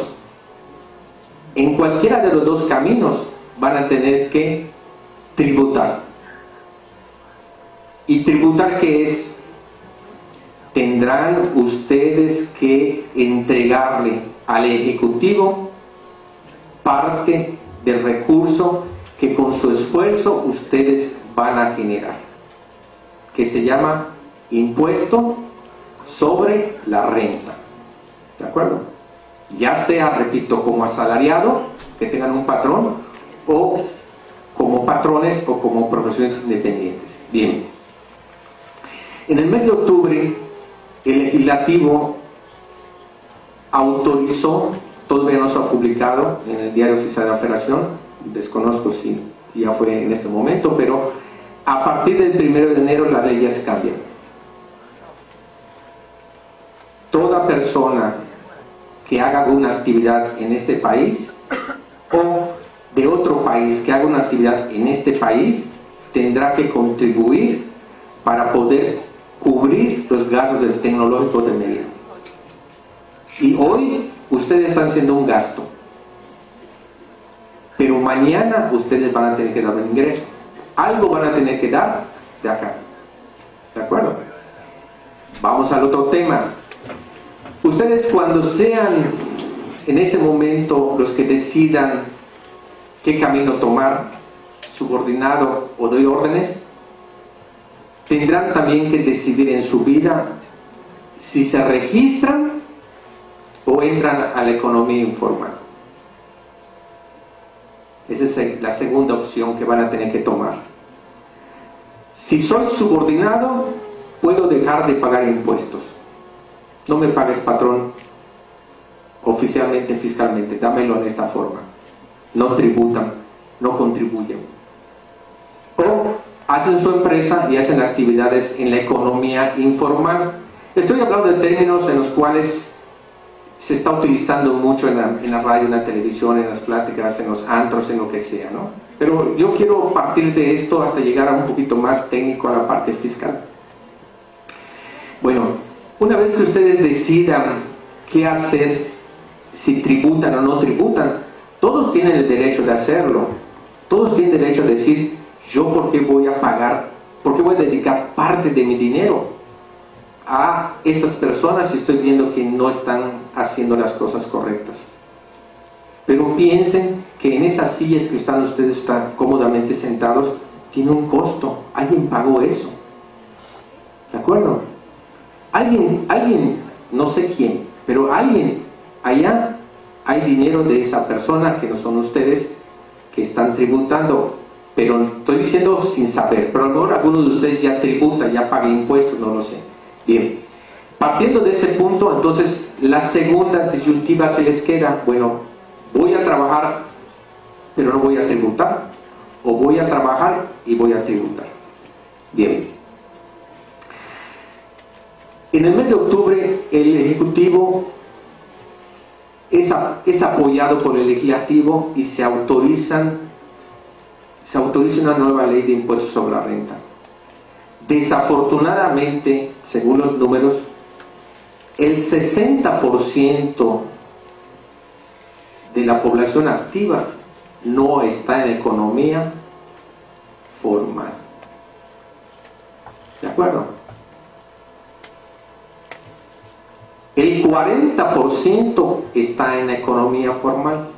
en cualquiera de los dos caminos van a tener que tributar. ¿Y tributar qué es? Tendrán ustedes que entregarle al Ejecutivo parte del recurso que con su esfuerzo ustedes van a generar, que se llama impuesto sobre la renta. ¿De acuerdo? Ya sea, repito, como asalariado, que tengan un patrón, o como patrones o como profesiones independientes. Bien. En el mes de octubre, el Legislativo autorizó, todavía no se ha publicado en el Diario Oficial de la Federación, desconozco si ya fue en este momento, pero a partir del 1 de enero las leyes cambian. Toda persona que haga una actividad en este país o de otro país que haga una actividad en este país tendrá que contribuir para poder cubrir los gastos del Tecnológico de Mérida. Y hoy ustedes están haciendo un gasto, pero mañana ustedes van a tener que dar un ingreso. Algo van a tener que dar de acá. ¿De acuerdo? Vamos al otro tema. Ustedes, cuando sean en ese momento los que decidan qué camino tomar, subordinado o doy órdenes, tendrán también que decidir en su vida si se registran o entran a la economía informal. Esa es la segunda opción que van a tener que tomar. Si soy subordinado, puedo dejar de pagar impuestos. No me pagues, patrón, oficialmente, fiscalmente, dámelo en esta forma. No tributan, no contribuyen. O hacen su empresa y hacen actividades en la economía informal. Estoy hablando de términos en los cuales se está utilizando mucho en la radio, en la televisión, en las pláticas, en los antros, en lo que sea, ¿no? Pero yo quiero partir de esto hasta llegar a un poquito más técnico, a la parte fiscal. Bueno, una vez que ustedes decidan qué hacer, si tributan o no tributan, todos tienen el derecho de hacerlo. Todos tienen derecho a decir, yo por qué voy a pagar, por qué voy a dedicar parte de mi dinero a estas personas y estoy viendo que no están haciendo las cosas correctas. Pero piensen que en esas sillas que ustedes están cómodamente sentados, tiene un costo. Alguien pagó eso. ¿De acuerdo? Alguien, no sé quién, pero alguien allá, hay dinero de esa persona que no son ustedes que están tributando. Pero estoy diciendo sin saber, pero a lo mejor alguno de ustedes ya tributa, ya paga impuestos, no lo sé. Bien, partiendo de ese punto, entonces la segunda disyuntiva que les queda, bueno, voy a trabajar, pero no voy a tributar, o voy a trabajar y voy a tributar. Bien, en el mes de octubre el Ejecutivo es apoyado por el Legislativo y se autoriza una nueva ley de impuestos sobre la renta. Desafortunadamente, según los números, el 60% de la población activa no está en economía formal. ¿De acuerdo? El 40% está en la economía formal.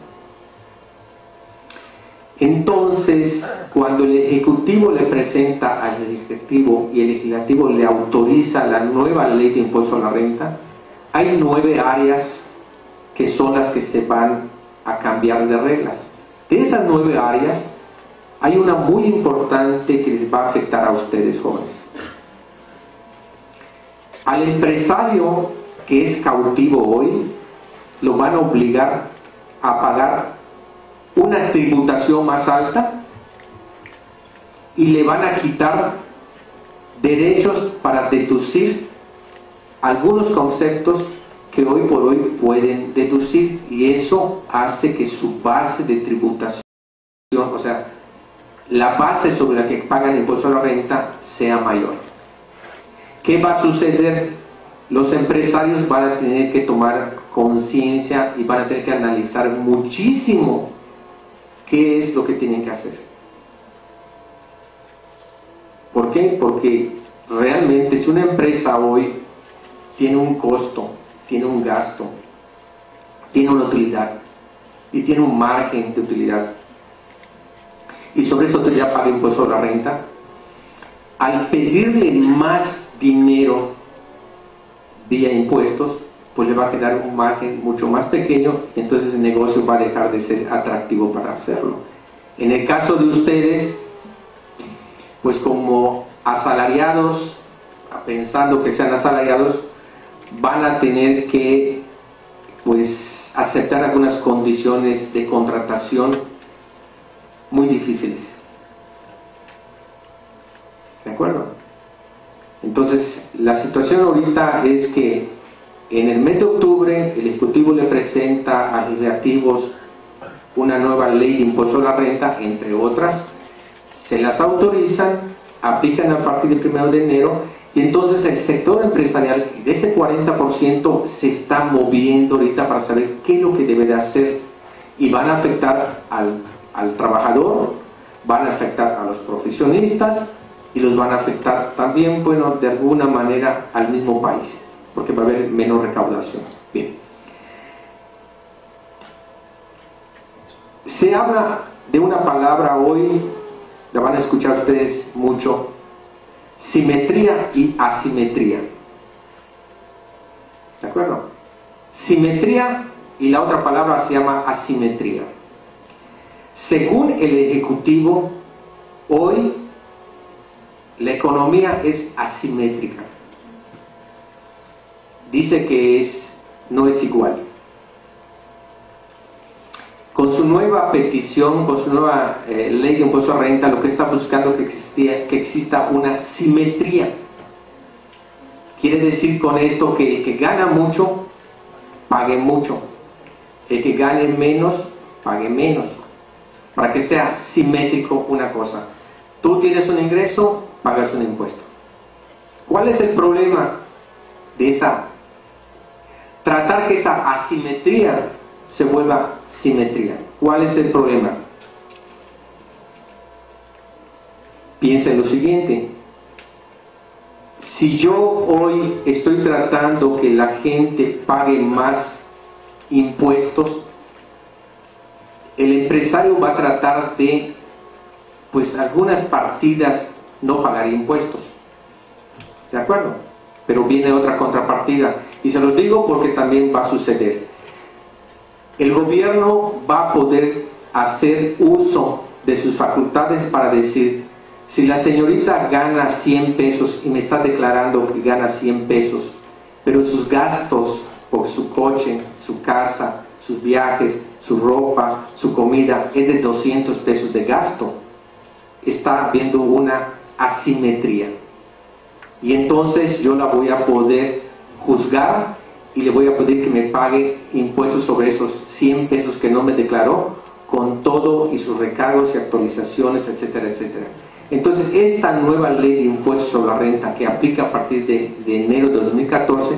Entonces, cuando el Ejecutivo le presenta al Legislativo y el Legislativo le autoriza la nueva ley de impuesto a la renta, hay 9 áreas que son las que se van a cambiar de reglas. De esas 9 áreas, hay una muy importante que les va a afectar a ustedes, jóvenes. Al empresario que es cautivo hoy, lo van a obligar a pagar una tributación más alta y le van a quitar derechos para deducir algunos conceptos que hoy por hoy pueden deducir, y eso hace que su base de tributación, o sea, la base sobre la que pagan el impuesto a la renta, sea mayor. ¿Qué va a suceder? Los empresarios van a tener que tomar conciencia y van a tener que analizar muchísimo qué es lo que tienen que hacer. ¿Por qué? Porque realmente si una empresa hoy tiene un costo, tiene un gasto, tiene una utilidad y tiene un margen de utilidad, y sobre esa utilidad paga impuesto a la renta, al pedirle más dinero vía impuestos, pues le va a quedar un margen mucho más pequeño, y entonces el negocio va a dejar de ser atractivo para hacerlo. En el caso de ustedes, pues como asalariados, pensando que sean asalariados, van a tener que pues aceptar algunas condiciones de contratación muy difíciles. ¿De acuerdo? Entonces, la situación ahorita es que en el mes de octubre el Ejecutivo le presenta a legislativos una nueva ley de impuesto a la renta, entre otras, se las autorizan, aplican a partir del 1 de enero, y entonces el sector empresarial de ese 40% se está moviendo ahorita para saber qué es lo que debe de hacer, y van a afectar al trabajador, van a afectar a los profesionistas, y los van a afectar también, bueno, de alguna manera al mismo país, porque va a haber menos recaudación. Bien. Se habla de una palabra hoy, la van a escuchar ustedes mucho: simetría y asimetría. ¿De acuerdo? Simetría, y la otra palabra se llama asimetría. Según el Ejecutivo, hoy la economía es asimétrica. Dice que no es igual. Con su nueva petición, con su nueva ley de impuesto a renta, lo que está buscando es que exista una simetría. Quiere decir con esto que el que gana mucho, pague mucho. El que gane menos, pague menos. Para que sea simétrico una cosa. Tú tienes un ingreso, pagas un impuesto. ¿Cuál es el problema de tratar que esa asimetría se vuelva simetría? ¿Cuál es el problema? Piensa en lo siguiente: Si yo hoy estoy tratando que la gente pague más impuestos, el empresario va a tratar de, pues algunas partidas no pagar impuestos, ¿de acuerdo? Pero viene otra contrapartida, y se los digo porque también va a suceder. El gobierno va a poder hacer uso de sus facultades para decir, si la señorita gana 100 pesos y me está declarando que gana 100 pesos, pero sus gastos por su coche, su casa, sus viajes, su ropa, su comida es de 200 pesos de gasto, está habiendo una asimetría. Y entonces yo la voy a poder juzgar y le voy a pedir que me pague impuestos sobre esos 100 pesos que no me declaró, con todo y sus recargos y actualizaciones, etcétera, etcétera. Entonces, esta nueva ley de impuestos sobre la renta que aplica a partir de enero de 2014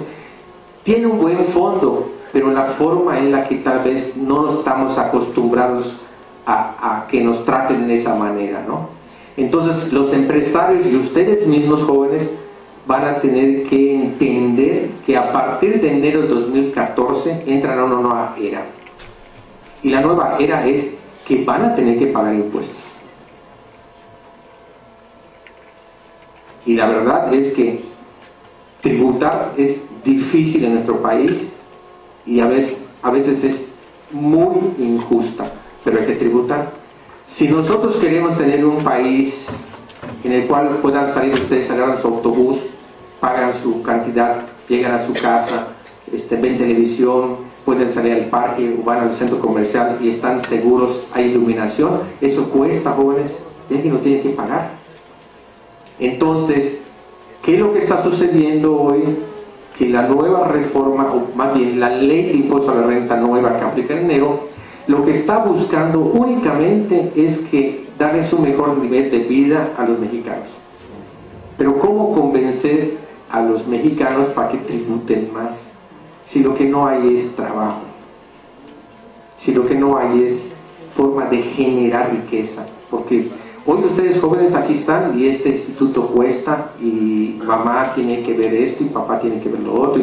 tiene un buen fondo, pero la forma en la que tal vez no estamos acostumbrados a que nos traten de esa manera, ¿no? Entonces, los empresarios y ustedes mismos jóvenes van a tener que entender que a partir de enero de 2014 entran a una nueva era. Y la nueva era es que van a tener que pagar impuestos. Y la verdad es que tributar es difícil en nuestro país y a veces es muy injusta, pero hay que tributar. Si nosotros queremos tener un país en el cual puedan salir ustedes, agarran su autobús, pagan su cantidad, llegan a su casa, ven televisión, pueden salir al parque o van al centro comercial y están seguros, hay iluminación, eso cuesta, jóvenes, y alguien lo tiene que pagar. Entonces, ¿qué es lo que está sucediendo hoy? Que la nueva reforma, o más bien la ley de impuesto a la renta nueva que aplica en enero, lo que está buscando únicamente es que darles un mejor nivel de vida a los mexicanos. Pero ¿cómo convencer a los mexicanos para que tributen más? Si lo que no hay es trabajo, si lo que no hay es forma de generar riqueza, porque hoy ustedes jóvenes aquí están y este instituto cuesta y mamá tiene que ver esto y papá tiene que ver lo otro,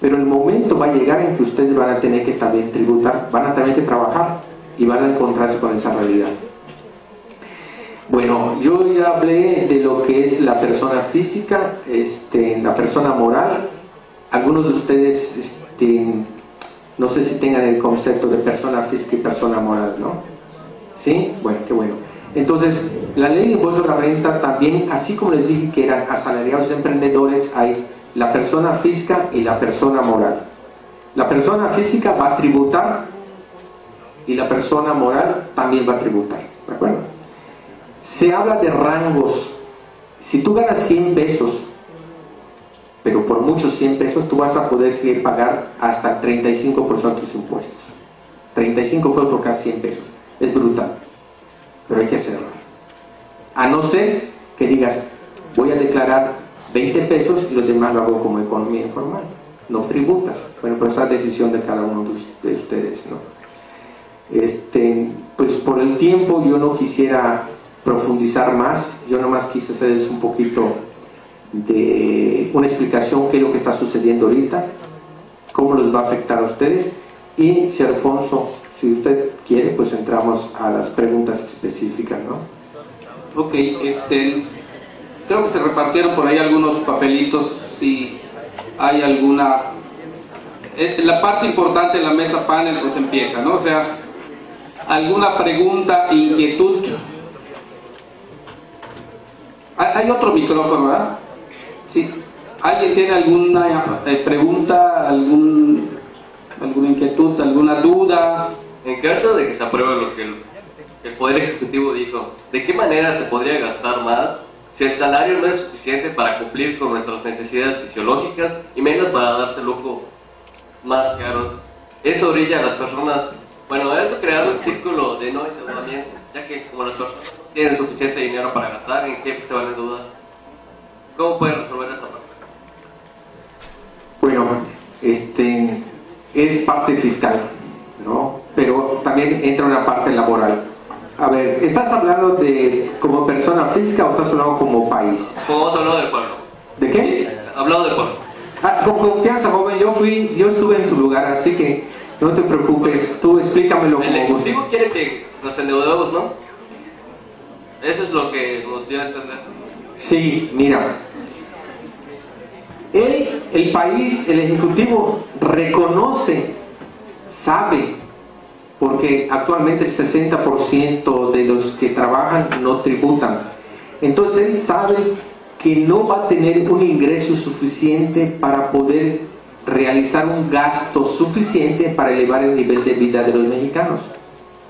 pero el momento va a llegar en que ustedes van a tener que también tributar, van a tener que trabajar y van a encontrarse con esa realidad. Bueno, yo ya hablé de lo que es la persona física, la persona moral. Algunos de ustedes, no sé si tengan el concepto de persona física y persona moral, ¿no? ¿Sí? Bueno, qué bueno. Entonces, la ley de impuesto a la renta también, así como les dije que eran asalariados emprendedores, hay la persona física y la persona moral. La persona física va a tributar y la persona moral también va a tributar, ¿de acuerdo? Se habla de rangos. Si tú ganas 100 pesos, pero por muchos 100 pesos, tú vas a poder pagar hasta 35% de tus impuestos. 35 pesos por cada 100 pesos. Es brutal. Pero hay que hacerlo. A no ser que digas, voy a declarar 20 pesos y los demás lo hago como economía informal. No tributas. Bueno, pues esa es decisión de cada uno de ustedes, ¿no? Pues por el tiempo yo no quisiera profundizar más. Yo nomás quise hacerles un poquito de una explicación qué es lo que está sucediendo ahorita, cómo les va a afectar a ustedes, y si Alfonso, si usted quiere, pues entramos a las preguntas específicas, ¿no? Ok, creo que se repartieron por ahí algunos papelitos, si hay alguna... La parte importante de la mesa panel pues empieza, ¿no? O sea, alguna pregunta, inquietud. Hay otro micrófono, ¿verdad? Sí. ¿Alguien tiene alguna pregunta, alguna inquietud, alguna duda? En caso de que se apruebe lo que el Poder Ejecutivo dijo, ¿de qué manera se podría gastar más si el salario no es suficiente para cumplir con nuestras necesidades fisiológicas y menos para darse lujo más caros? Eso orilla a las personas, bueno, eso crea un círculo de no endeudamiento, ya que como las personas tienen suficiente dinero para gastar, ¿en qué se van a endeudar? ¿Cómo pueden resolver esa parte? Bueno, es parte fiscal, ¿no? Pero también entra una parte laboral. A ver, ¿estás hablando de como persona física o estás hablando como país? ¿Cómo vamos a hablar del pueblo? ¿De qué? hablado de Puebla. Con confianza, joven, yo estuve en tu lugar, así que no te preocupes, tú explícamelo. El Ejecutivo quiere que nos endeudemos, ¿no? Eso es lo que nos dio a entender. Sí, mira, el país, el Ejecutivo reconoce, sabe, porque actualmente el 60% de los que trabajan no tributan. Entonces él sabe que no va a tener un ingreso suficiente para poder realizar un gasto suficiente para elevar el nivel de vida de los mexicanos.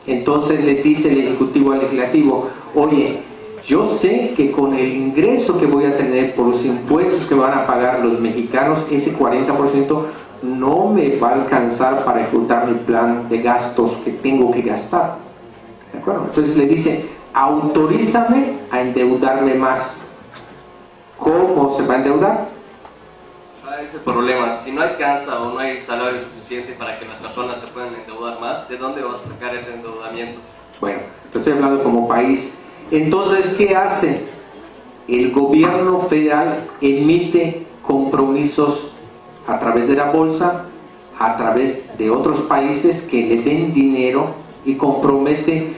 Entonces le dice el Ejecutivo al Legislativo: oye, yo sé que con el ingreso que voy a tener por los impuestos que van a pagar los mexicanos, ese 40% no me va a alcanzar para ejecutar mi plan de gastos que tengo que gastar. ¿De acuerdo? Entonces le dice: autorízame a endeudarme más. ¿Cómo se va a endeudar? Ese problema, si no alcanza o no hay salario suficiente para que las personas se puedan endeudar más, ¿de dónde vas a sacar ese endeudamiento? Bueno, te estoy hablando como país. Entonces, ¿qué hace? El gobierno federal emite compromisos a través de la bolsa, a través de otros países que le den dinero y compromete.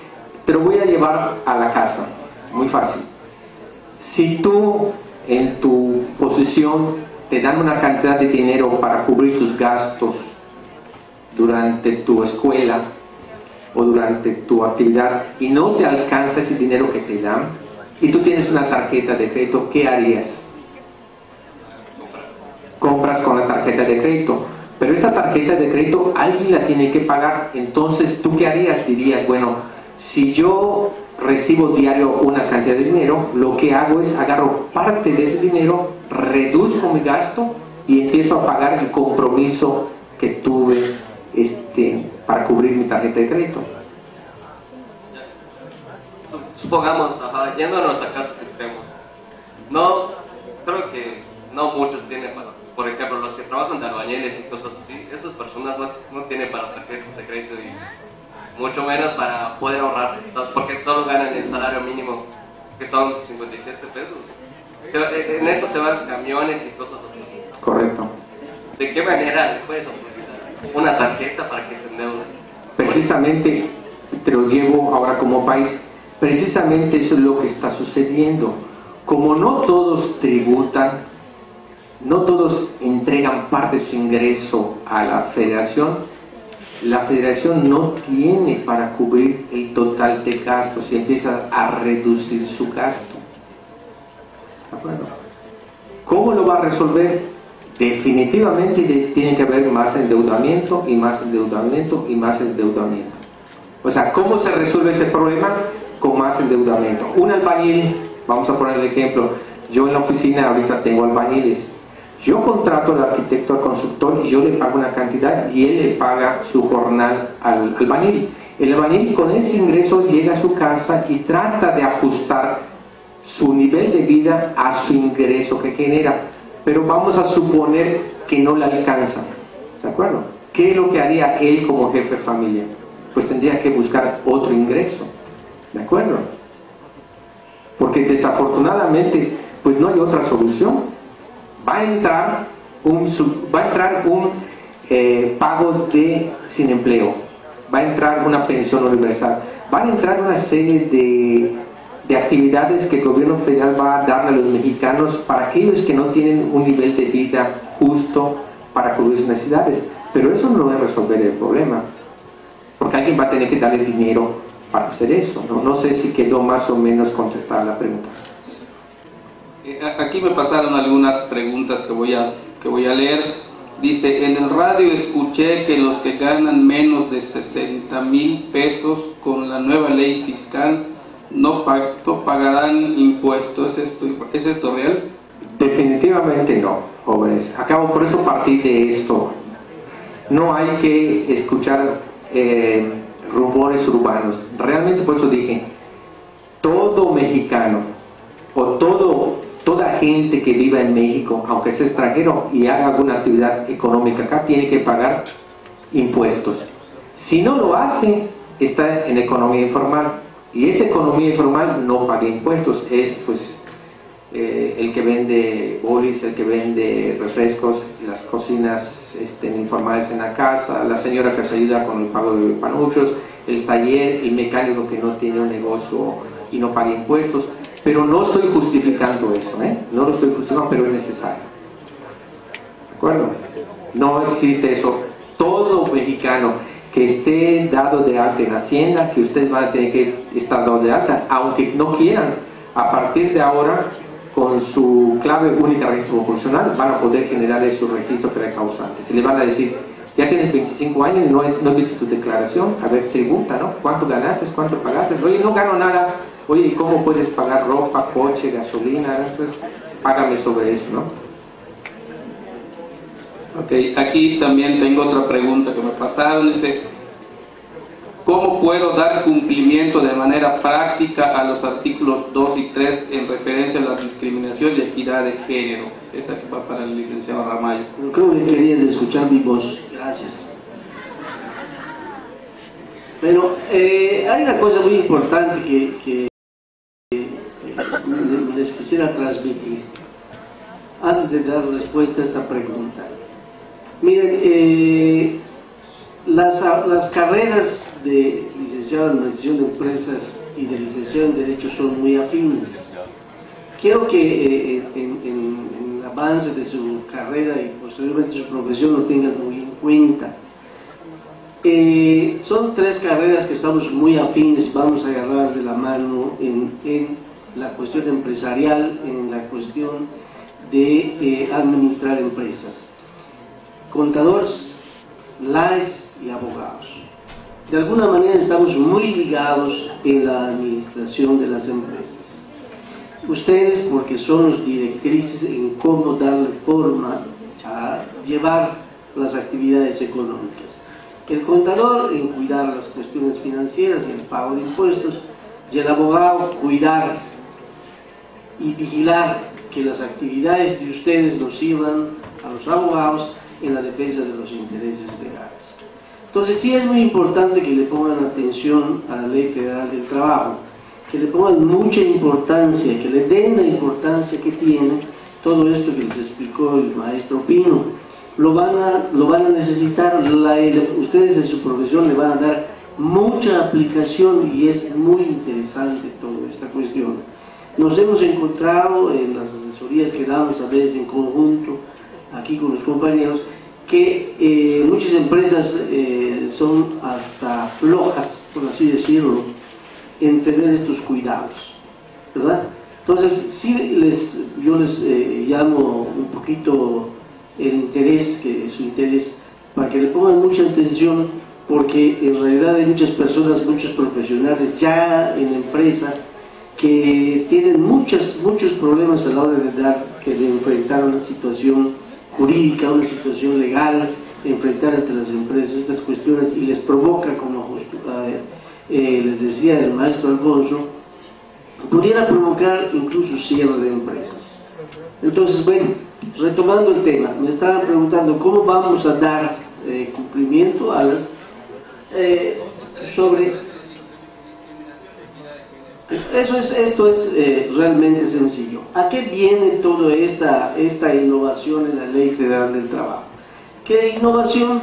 Te lo voy a llevar a la casa, muy fácil. Si tú en tu posición te dan una cantidad de dinero para cubrir tus gastos durante tu escuela o durante tu actividad y no te alcanza ese dinero que te dan y tú tienes una tarjeta de crédito, ¿qué harías? Compras con la tarjeta de crédito, pero esa tarjeta de crédito alguien la tiene que pagar. Entonces, ¿tú qué harías? Dirías: bueno, si yo recibo diario una cantidad de dinero, lo que hago es agarro parte de ese dinero, reduzco mi gasto y empiezo a pagar el compromiso que tuve para cubrir mi tarjeta de crédito. Supongamos, yéndonos a casos extremos, no, creo que no muchos tienen para, por ejemplo, los que trabajan de albañiles y cosas así, estas personas no tienen para tarjetas de crédito y mucho menos para poder ahorrar, porque solo ganan el salario mínimo, que son 57 pesos. En eso se van camiones y cosas así. Correcto. ¿De qué manera les puedes ofrecer una tarjeta para que se endeuden? Precisamente, te lo llevo ahora como país, precisamente eso es lo que está sucediendo. Como no todos tributan, no todos entregan parte de su ingreso a la federación no tiene para cubrir el total de gastos y empieza a reducir su gasto. ¿De acuerdo? ¿Cómo lo va a resolver? Definitivamente tiene que haber más endeudamiento y más endeudamiento y más endeudamiento. O sea, ¿cómo se resuelve ese problema? Con más endeudamiento. Un albañil, vamos a poner el ejemplo, yo en la oficina ahorita tengo albañiles. Yo contrato al arquitecto, al constructor, y yo le pago una cantidad y él le paga su jornal al albañil. El albañil con ese ingreso llega a su casa y trata de ajustar su nivel de vida a su ingreso que genera. Pero vamos a suponer que no le alcanza. ¿De acuerdo? ¿Qué es lo que haría él como jefe de familia? Pues tendría que buscar otro ingreso. ¿De acuerdo? Porque desafortunadamente pues no hay otra solución. Va a entrar un pago de sin empleo, va a entrar una pensión universal, van a entrar una serie de actividades que el gobierno federal va a darle a los mexicanos para aquellos que no tienen un nivel de vida justo para cubrir sus necesidades. Pero eso no es resolver el problema, porque alguien va a tener que darle dinero para hacer eso. No sé si quedó más o menos contestada la pregunta. Aquí me pasaron algunas preguntas que voy a leer. Dice: en el radio escuché que los que ganan menos de 60,000 pesos con la nueva ley fiscal no pagarán impuestos. ¿Es esto real? Definitivamente no, jóvenes. Por eso partí de esto. No hay que escuchar rumores urbanos. Realmente, por eso dije, todo mexicano o toda gente que viva en México, aunque sea extranjero y haga alguna actividad económica acá, tiene que pagar impuestos. Si no lo hace, está en economía informal, y esa economía informal no paga impuestos. Es pues el que vende bolis, el que vende refrescos, las cocinas informales en la casa, la señora que se ayuda con el pago de panuchos, el taller, el mecánico que no tiene un negocio y no paga impuestos. Pero no estoy justificando eso, no lo estoy justificando, pero es necesario. ¿De acuerdo? No existe eso. Todo mexicano que esté dado de alta en Hacienda, que ustedes van a tener que estar dado de alta, aunque no quieran, a partir de ahora, con su clave única de registro funcional, van a poder generar su registro precausante. Se le van a decir, ya tienes 25 años y no he visto tu declaración, a ver, tributa, ¿no? ¿Cuánto ganaste? ¿Cuánto pagaste? Oye, no gano nada. Oye, ¿y cómo puedes pagar ropa, coche, gasolina? Entonces, págame sobre eso, ¿no? Ok, aquí también tengo otra pregunta que me pasaron. Dice, ¿cómo puedo dar cumplimiento de manera práctica a los artículos 2 y 3 en referencia a la discriminación y equidad de género? Esa que va para el licenciado Ramallo. Yo creo que querían escuchar mi voz. Gracias. Bueno, hay una cosa muy importante que les quisiera transmitir antes de dar respuesta a esta pregunta. Miren, las carreras de licenciado en Administración de Empresas y de licenciado en Derecho son muy afines. Quiero que en el avance de su carrera y posteriormente su profesión lo tengan muy en cuenta. Son tres carreras que estamos muy afines, vamos a agarrar de la mano en la cuestión empresarial, en la cuestión de administrar empresas. Contadores, LAES y abogados. De alguna manera estamos muy ligados en la administración de las empresas. Ustedes porque son los directrices en cómo darle forma a llevar las actividades económicas. El contador en cuidar las cuestiones financieras y el pago de impuestos, y el abogado cuidar y vigilar que las actividades de ustedes nos sirvan a los abogados en la defensa de los intereses legales. Entonces sí es muy importante que le pongan atención a la Ley Federal del Trabajo, que le pongan mucha importancia, que le den la importancia que tiene todo esto que les explicó el maestro Pino. Lo van a necesitar, ustedes en su profesión le van a dar mucha aplicación y es muy interesante toda esta cuestión. Nos hemos encontrado en las asesorías que damos a veces en conjunto, aquí con los compañeros, que muchas empresas son hasta flojas, por así decirlo, en tener estos cuidados, ¿verdad? Entonces, sí yo les llamo un poquito el interés, su interés, para que le pongan mucha atención, porque en realidad hay muchas personas, muchos profesionales ya en la empresa que tienen muchos problemas a la hora de enfrentar una situación jurídica, una situación legal, enfrentar ante las empresas estas cuestiones y les provoca, como les decía el maestro Alfonso, pudiera provocar incluso cierre de empresas. Entonces, bueno, retomando el tema, me estaban preguntando cómo vamos a dar cumplimiento a las sobre esto es realmente sencillo. ¿A qué viene toda esta innovación en la Ley Federal del Trabajo? ¿Qué innovación?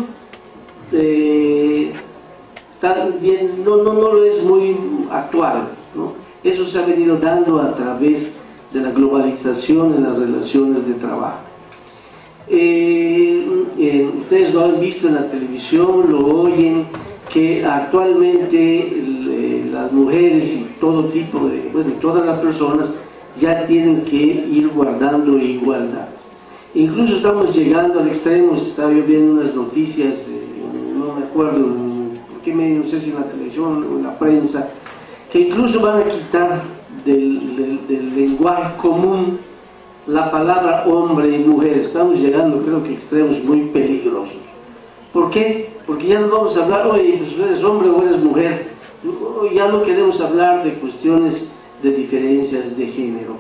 También no lo es muy actual, ¿no? Eso se ha venido dando a través de la globalización en las relaciones de trabajo. Ustedes lo han visto en la televisión, lo oyen, que actualmente las mujeres y todo tipo de, todas las personas ya tienen que ir guardando igualdad. Incluso estamos llegando al extremo, estaba yo viendo unas noticias, no me acuerdo por qué medio, no sé si en la televisión o en la prensa, que incluso van a quitar del lenguaje común la palabra hombre y mujer. Estamos llegando, creo que, a extremos muy peligrosos. ¿Por qué? Porque ya no vamos a hablar, oye, pues eres hombre o eres mujer. Ya no queremos hablar de cuestiones de diferencias de género.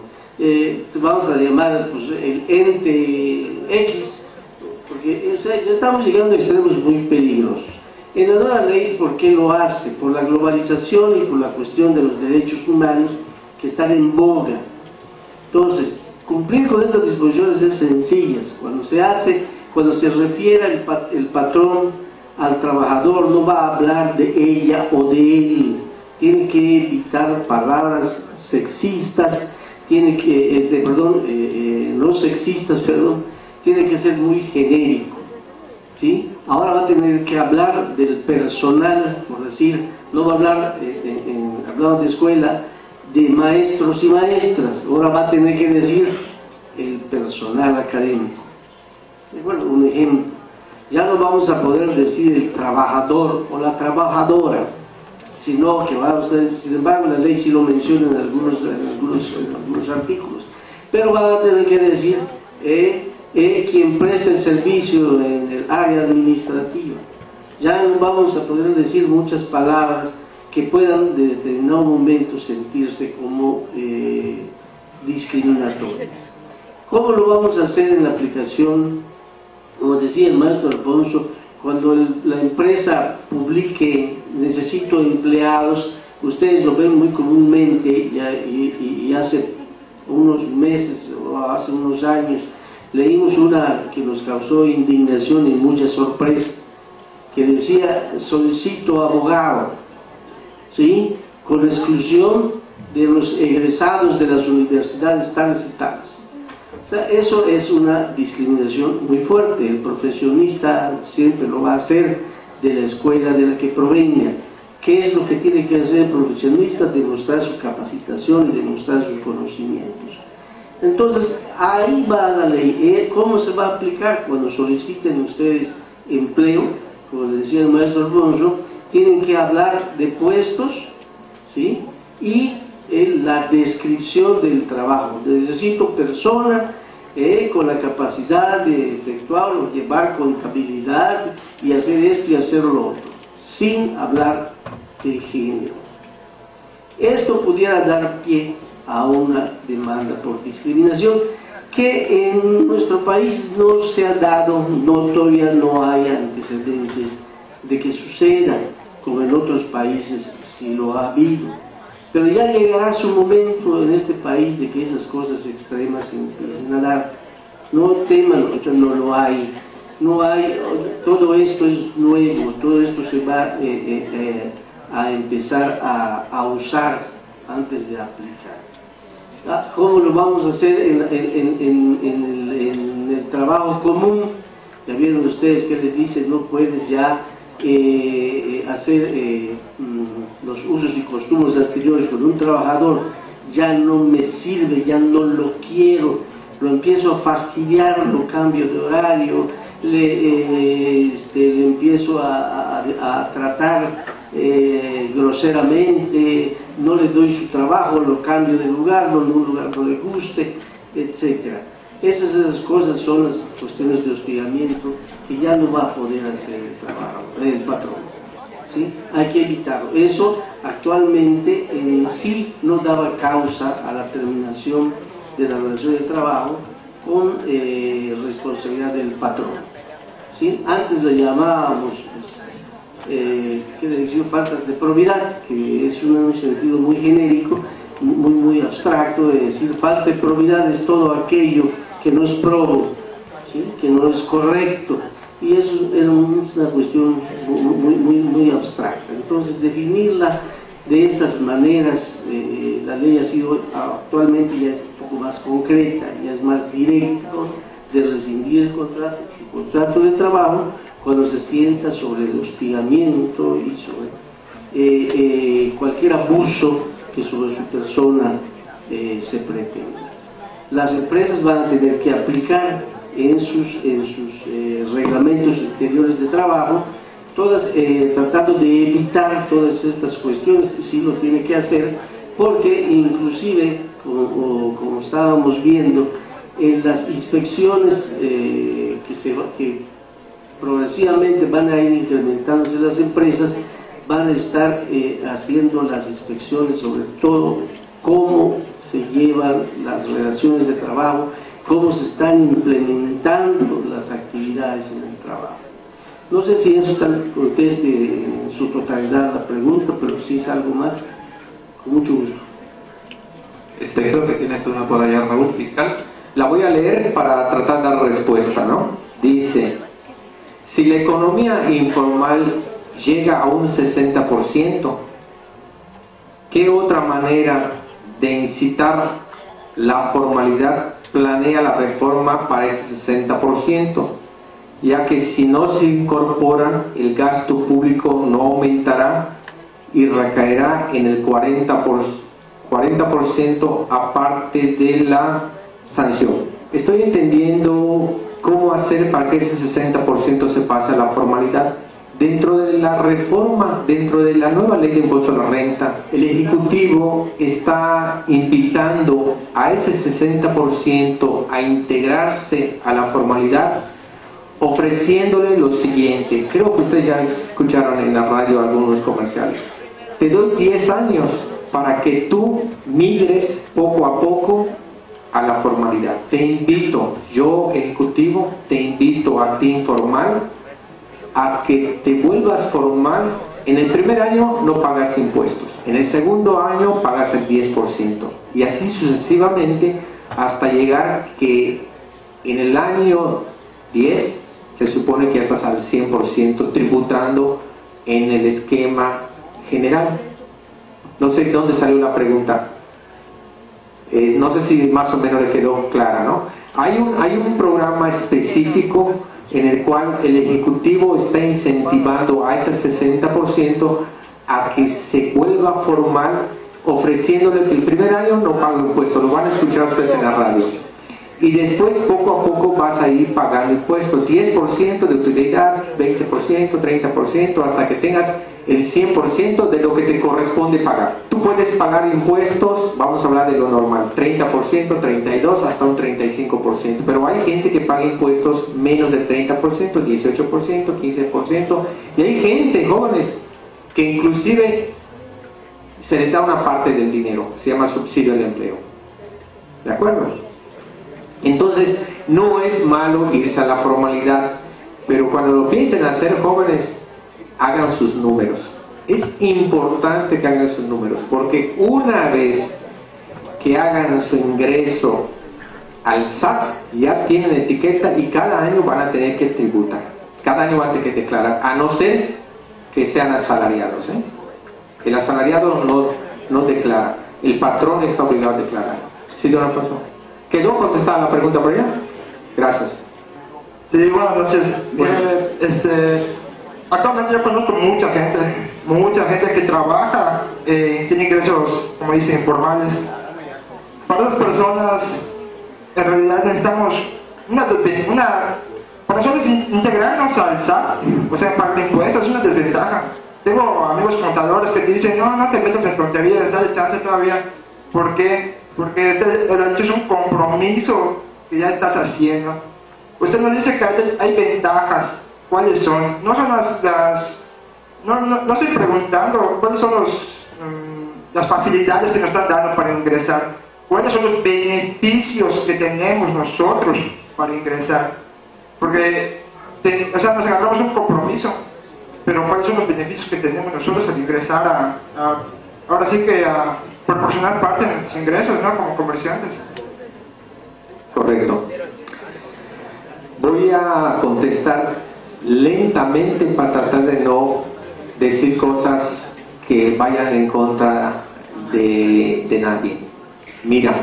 Vamos a llamar pues, el ente X, porque ya estamos llegando a extremos muy peligrosos. En la nueva ley, ¿por qué lo hace? Por la globalización y por la cuestión de los derechos humanos que están en boga. Entonces, cumplir con estas disposiciones es sencillas. Cuando se refiere el patrón al trabajador, no va a hablar de ella o de él. Tiene que evitar palabras sexistas, no sexistas, tiene que ser muy genérico, ¿sí? Ahora va a tener que hablar del personal, por decir, no va a hablar, hablando de escuela, de maestros y maestras, ahora va a tener que decir el personal académico. Bueno, un ejemplo, ya no vamos a poder decir el trabajador o la trabajadora, sino que sin embargo la ley sí lo menciona en algunos artículos, pero va a tener que decir quien presta el servicio en el área administrativa. Ya no vamos a poder decir muchas palabras que puedan de determinado momento sentirse como discriminatorias. ¿Cómo lo vamos a hacer en la aplicación? Como decía el maestro Alfonso, cuando la empresa publique necesito empleados, ustedes lo ven muy comúnmente y hace unos meses o hace unos años leímos una que nos causó indignación y mucha sorpresa, que decía solicito abogado, ¿sí? Con exclusión de los egresados de las universidades tales y tales. O sea, eso es una discriminación muy fuerte. El profesionista siempre lo va a hacer de la escuela de la que provenga. ¿Qué es lo que tiene que hacer el profesionista? Demostrar su capacitación y demostrar sus conocimientos. Entonces, ahí va la ley. ¿Cómo se va a aplicar? Cuando soliciten ustedes empleo, como le decía el maestro Alfonso, tienen que hablar de puestos, ¿sí? Y la descripción del trabajo. Necesito persona con la capacidad de efectuar o llevar contabilidad y hacer esto y hacer lo otro, sin hablar de género. Esto pudiera dar pie a una demanda por discriminación que en nuestro país no se ha dado, todavía no hay antecedentes de que suceda, como en otros países sí lo ha habido. Pero ya llegará su momento en este país de que esas cosas extremas se empiecen a dar. No teman, no lo hay. No hay, todo esto es nuevo, todo esto se va a empezar a usar antes de aplicar. ¿Cómo lo vamos a hacer en el trabajo común? Ya vieron ustedes que les dicen, no puedes ya hacer los usos y costumbres anteriores con un trabajador, ya no me sirve, ya no lo quiero, lo empiezo a fastidiar, lo cambio de horario, le empiezo a tratar groseramente, no le doy su trabajo, lo cambio de lugar, en un lugar no le guste, etc. Esas cosas son las cuestiones de hostigamiento que ya no va a poder hacer el patrón, ¿sí? Hay que evitarlo. Eso actualmente sí no daba causa a la terminación de la relación de trabajo con responsabilidad del patrón, ¿sí? Antes lo llamábamos faltas de probidad, que es un sentido muy genérico, muy abstracto, de decir falta de probidad es todo aquello que no es probo, ¿sí? Que no es correcto, y eso es una cuestión muy abstracta. Entonces, definirla de esas maneras, la ley ha sido actualmente ya es un poco más concreta, ya es más directa, ¿no? De rescindir su contrato de trabajo cuando se sienta sobre el hostigamiento y sobre cualquier abuso que sobre su persona se pretenda. Las empresas van a tener que aplicar en sus reglamentos interiores de trabajo, tratando de evitar todas estas cuestiones, y sí lo tiene que hacer, porque inclusive, como estábamos viendo, en las inspecciones que progresivamente van a ir incrementándose en las empresas, van a estar haciendo las inspecciones sobre todo cómo se llevan las relaciones de trabajo, cómo se están implementando las actividades en el trabajo. No sé si eso conteste en su totalidad la pregunta, pero si es algo más, con mucho gusto. Creo que tienes una por allá, Raúl, fiscal. La voy a leer para tratar de dar respuesta, ¿no? Dice, si la economía informal llega a un 60%, ¿qué otra manera de incitar la formalidad planea la reforma para este 60%? Ya que si no se incorporan, el gasto público no aumentará y recaerá en el 40% aparte de la sanción. Estoy entendiendo cómo hacer para que ese 60% se pase a la formalidad. Dentro de la reforma, dentro de la nueva ley de impuesto a la renta, el Ejecutivo está invitando a ese 60% a integrarse a la formalidad, ofreciéndole lo siguiente. Creo que ustedes ya escucharon en la radio algunos comerciales. Te doy 10 años para que tú migres poco a poco a la formalidad. Te invito, yo Ejecutivo, te invito a ti informal a que te vuelvas formal. En el primer año no pagas impuestos, en el segundo año pagas el 10% y así sucesivamente hasta llegar que en el año 10 se supone que ya estás al 100% tributando en el esquema general. No sé de dónde salió la pregunta. No sé si más o menos le quedó clara, ¿no? Hay un programa específico en el cual el Ejecutivo está incentivando a ese 60% a que se vuelva formal, ofreciéndole que el primer año no paga impuestos. Lo van a escuchar ustedes en la radio. Y después poco a poco vas a ir pagando impuestos, 10% de utilidad, 20%, 30%, hasta que tengas el 100% de lo que te corresponde pagar. Tú puedes pagar impuestos, vamos a hablar de lo normal, 30%, 32%, hasta un 35%, pero hay gente que paga impuestos menos del 30%, 18%, 15%, y hay gente, jóvenes, que inclusive se les da una parte del dinero, se llama subsidio de empleo. ¿De acuerdo? Entonces, no es malo irse a la formalidad, pero cuando lo piensen hacer, jóvenes, hagan sus números. Es importante que hagan sus números, porque una vez que hagan su ingreso al SAT, ya tienen etiqueta y cada año van a tener que tributar. Cada año van a tener que declarar, a no ser que sean asalariados, ¿eh? El asalariado no declara, el patrón está obligado a declarar. ¿Sí, don Alfonso? ¿Quedó contestada la pregunta por allá? Gracias. Sí, buenas noches. Actualmente yo conozco mucha gente que trabaja, tiene ingresos, como dicen, informales. Para esas personas, en realidad necesitamos para nosotros integrarnos al SAT, o sea, pagar impuestos es una desventaja. Tengo amigos contadores que te dicen, no te metas en tonterías, está de chance todavía. ¿Por qué? Porque esto es un compromiso que ya estás haciendo. Usted nos dice que hay ventajas. ¿Cuáles son? No son no estoy preguntando cuáles son las facilidades que nos están dando para ingresar. ¿Cuáles son los beneficios que tenemos nosotros para ingresar? Porque nos agarramos un compromiso, pero ¿cuáles son los beneficios que tenemos nosotros al ingresar ahora sí que a proporcionar parte de nuestros ingresos, ¿no? Como comerciantes? Correcto. Voy a contestar lentamente para tratar de no decir cosas que vayan en contra de nadie. Mira,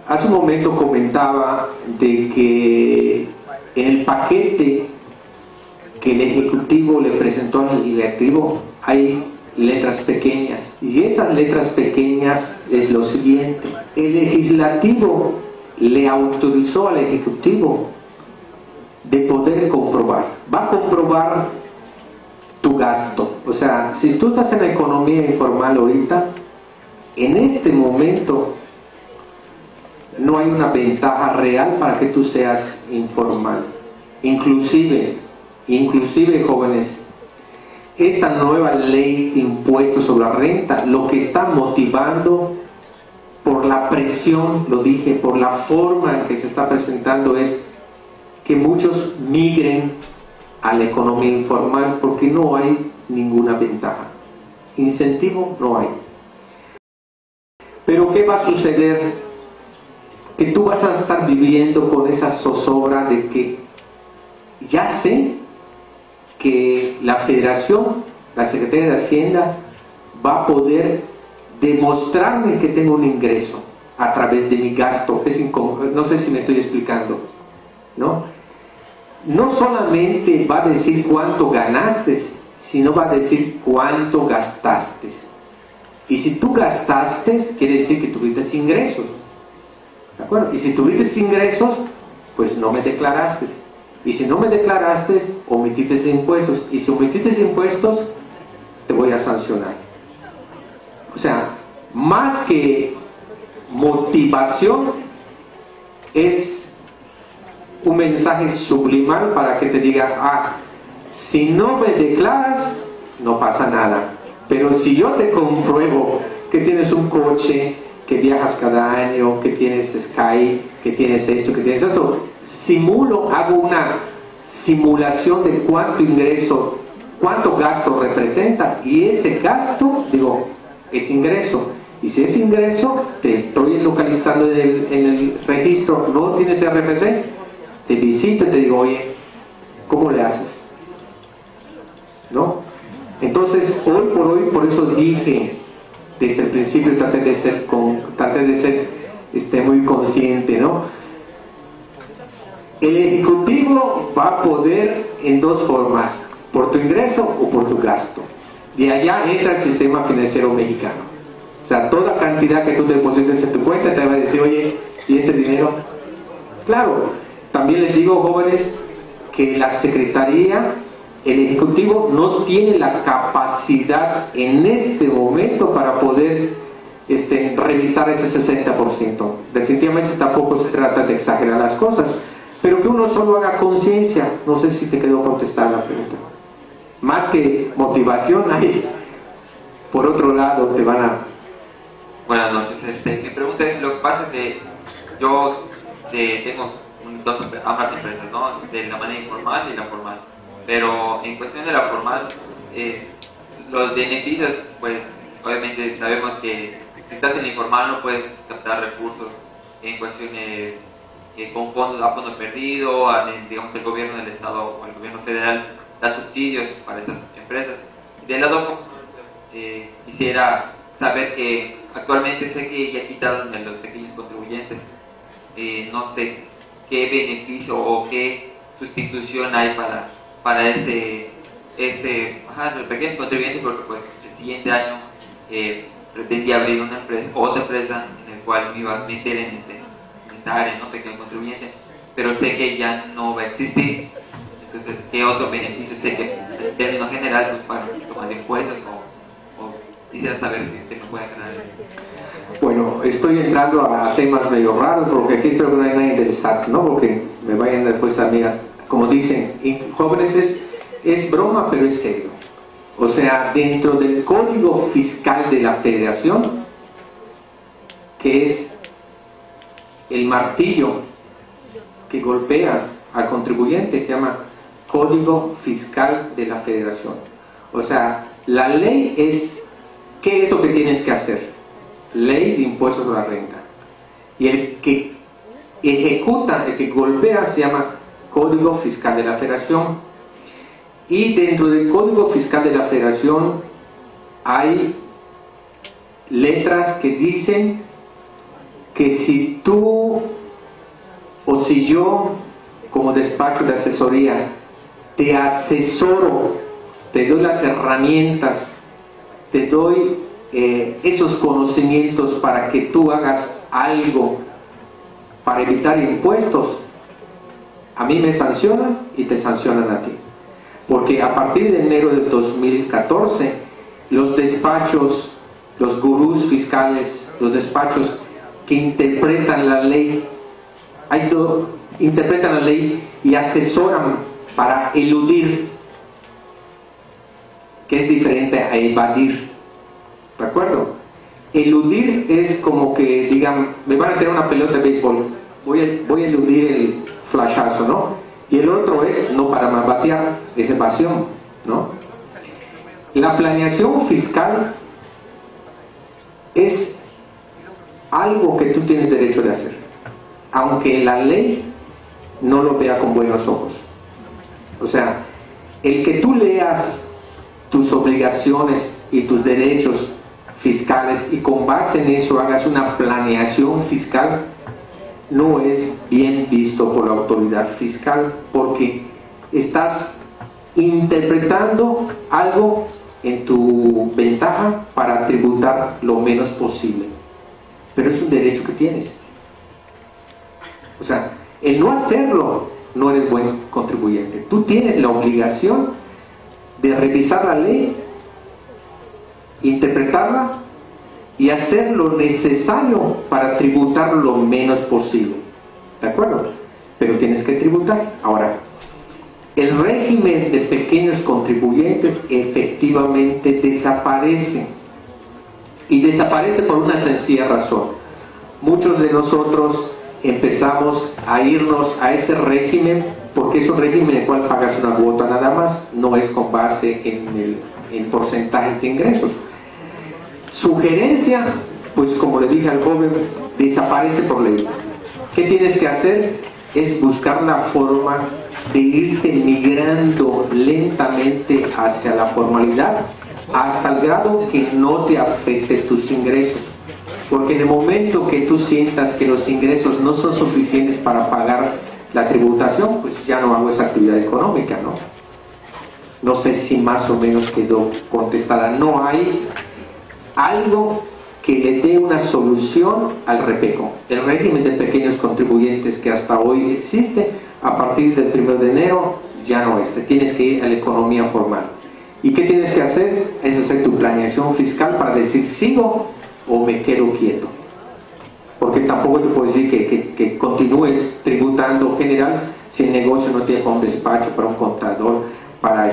hace un momento comentaba de que en el paquete que el Ejecutivo le presentó al Legislativo hay letras pequeñas, y esas letras pequeñas es lo siguiente: el Legislativo le autorizó al Ejecutivo de poder comprobar, va a comprobar tu gasto. O sea, si tú estás en la economía informal ahorita, en este momento no hay una ventaja real para que tú seas informal. Inclusive jóvenes, esta nueva ley de impuestos sobre la renta lo que está motivando, por la presión, lo dije, por la forma en que se está presentando, es que muchos migren a la economía informal porque no hay ninguna ventaja. Incentivo no hay. Pero ¿qué va a suceder? Que tú vas a estar viviendo con esa zozobra de que ya sé que la Federación, la Secretaría de Hacienda, va a poder demostrarme que tengo un ingreso a través de mi gasto. No sé si me estoy explicando, ¿no? No solamente va a decir cuánto ganaste, sino va a decir cuánto gastaste. Y si tú gastaste, quiere decir que tuviste ingresos, ¿de acuerdo? Y si tuviste ingresos, pues no me declaraste. Y si no me declaraste, omitiste impuestos. Y si omitiste impuestos, te voy a sancionar. O sea, más que motivación, es un mensaje subliminal para que te diga, si no me declaras, no pasa nada. Pero si yo te compruebo que tienes un coche, que viajas cada año, que tienes Sky, que tienes esto, que tienes esto, hago una simulación de cuánto ingreso, cuánto gasto representa, y ese gasto, es ingreso. Y si es ingreso, te estoy localizando en el registro, no tienes RFC, te visito y te digo, oye, ¿cómo le haces? ¿No? Entonces, hoy por hoy, por eso dije, desde el principio traté de ser muy consciente, ¿no? El ejecutivo va a poder en dos formas, por tu ingreso o por tu gasto. De allá entra el sistema financiero mexicano. O sea, toda cantidad que tú deposites en tu cuenta te va a decir, oye, ¿y este dinero? Claro, también les digo, jóvenes, que la Secretaría, el Ejecutivo no tiene la capacidad en este momento para poder revisar ese 60%. Definitivamente tampoco se trata de exagerar las cosas, pero que uno solo haga conciencia. No sé si te quedó contestada la pregunta. Más que motivación, ahí por otro lado te van a... Buenas noches. Mi pregunta es, lo que pasa es que yo tengo ambas empresas, ¿no? De la manera informal y la formal. Pero en cuestión de la formal, los beneficios, pues obviamente sabemos que si estás en la informal no puedes captar recursos en cuestiones con fondos a fondo perdido, digamos el gobierno del estado o el gobierno federal da subsidios para esas empresas. Del lado quisiera saber que actualmente sé que ya quitaron a los pequeños contribuyentes, no sé qué beneficio o qué sustitución hay para los pequeños contribuyentes, porque pues el siguiente año pretendía abrir otra empresa en la cual me iba a meter en esa área, ¿no? Pequeño contribuyente, pero sé que ya no va a existir. Entonces, ¿qué otro beneficio? Sé que en términos general pues para tomar impuestos o quisiera saber si usted me puede aclarar eso. Bueno, estoy entrando a temas medio raros porque aquí espero que no haya nadie del SAT, ¿no? Porque me vayan después a mí, como dicen, jóvenes, es broma, pero es serio. O sea, dentro del Código Fiscal de la Federación, que es el martillo que golpea al contribuyente, se llama Código Fiscal de la Federación. O sea, la ley es, ¿qué es lo que tienes que hacer? Ley de impuestos a la renta. Y el que ejecuta, el que golpea, se llama Código Fiscal de la Federación. Y dentro del Código Fiscal de la Federación hay letras que dicen que si tú o si yo como despacho de asesoría te asesoro, te doy las herramientas, te doy esos conocimientos para que tú hagas algo para evitar impuestos, a mí me sancionan y te sancionan a ti. Porque a partir de enero del 2014, los despachos, los gurús fiscales, los despachos que interpretan la ley, interpretan la ley y asesoran para eludir, que es diferente a evadir. ¿De acuerdo? Eludir es como que digan, me van a tener una pelota de béisbol, voy a eludir el flashazo, ¿no? Y el otro es no para mal batear, es evasión, ¿no? La planeación fiscal es algo que tú tienes derecho de hacer, aunque la ley no lo vea con buenos ojos. O sea, el que tú leas tus obligaciones y tus derechos fiscales y con base en eso hagas una planeación fiscal, no es bien visto por la autoridad fiscal, porque estás interpretando algo en tu ventaja para tributar lo menos posible, pero es un derecho que tienes. O sea, el no hacerlo, no eres buen contribuyente. Tú tienes la obligación de revisar la ley, interpretarla y hacer lo necesario para tributar lo menos posible. ¿De acuerdo? Pero tienes que tributar. Ahora, el régimen de pequeños contribuyentes efectivamente desaparece. Y desaparece por una sencilla razón. Muchos de nosotros empezamos a irnos a ese régimen porque es un régimen en el cual pagas una cuota nada más, no es con base en porcentajes de ingresos. Sugerencia, pues como le dije al joven, desaparece por ley. ¿Qué tienes que hacer? Es buscar la forma de irte migrando lentamente hacia la formalidad hasta el grado que no te afecte tus ingresos. Porque en el momento que tú sientas que los ingresos no son suficientes para pagar la tributación, pues ya no hago esa actividad económica, ¿no? No sé si más o menos quedó contestada. No hay algo que le dé una solución al REPECO. El régimen de pequeños contribuyentes que hasta hoy existe, a partir del 1 de enero ya no es. Tienes que ir a la economía formal. ¿Y qué tienes que hacer? Es hacer tu planeación fiscal para decir, ¿sigo o me quedo quieto? Porque tampoco te puedo decir que continúes tributando general si el negocio no tiene para un despacho, para un contador, para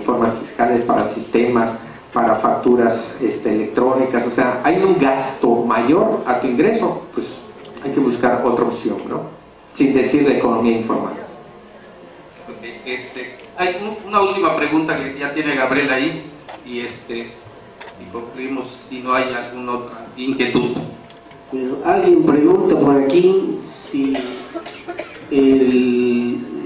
formas fiscales, para sistemas, para facturas electrónicas. O sea, hay un gasto mayor a tu ingreso, pues hay que buscar otra opción, ¿no? Sin decir la economía informal. Hay una última pregunta que ya tiene Gabriel ahí y concluimos si no hay alguna otra inquietud. Bueno, alguien pregunta por aquí si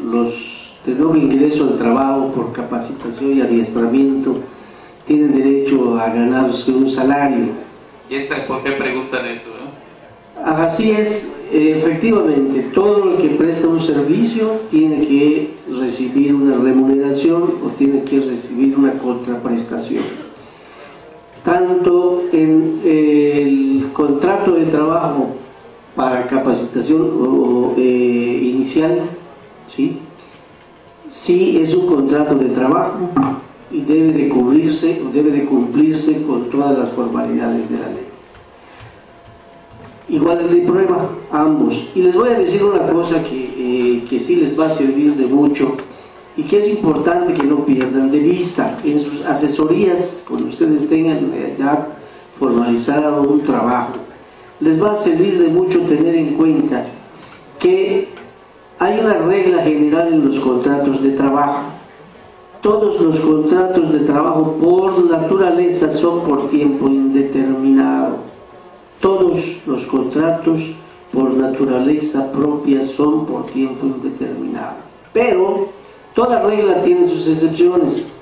los de nuevo ingreso al trabajo por capacitación y adiestramiento tienen derecho a ganarse un salario. ¿Quién sabe por qué preguntan eso? Así es, efectivamente, todo el que presta un servicio tiene que recibir una remuneración o tiene que recibir una contraprestación. Tanto en el contrato de trabajo para capacitación inicial, ¿sí? Sí es un contrato de trabajo y debe de cubrirse o debe de cumplirse con todas las formalidades de la ley. Igual la ley prueba, ambos. Y les voy a decir una cosa que sí les va a servir de mucho y que es importante que no pierdan de vista en sus asesorías, cuando ustedes tengan ya formalizado un trabajo. Les va a servir de mucho tener en cuenta que hay una regla general en los contratos de trabajo. Todos los contratos de trabajo por naturaleza son por tiempo indeterminado. Todos los contratos por naturaleza propia son por tiempo indeterminado. Pero toda regla tiene sus excepciones.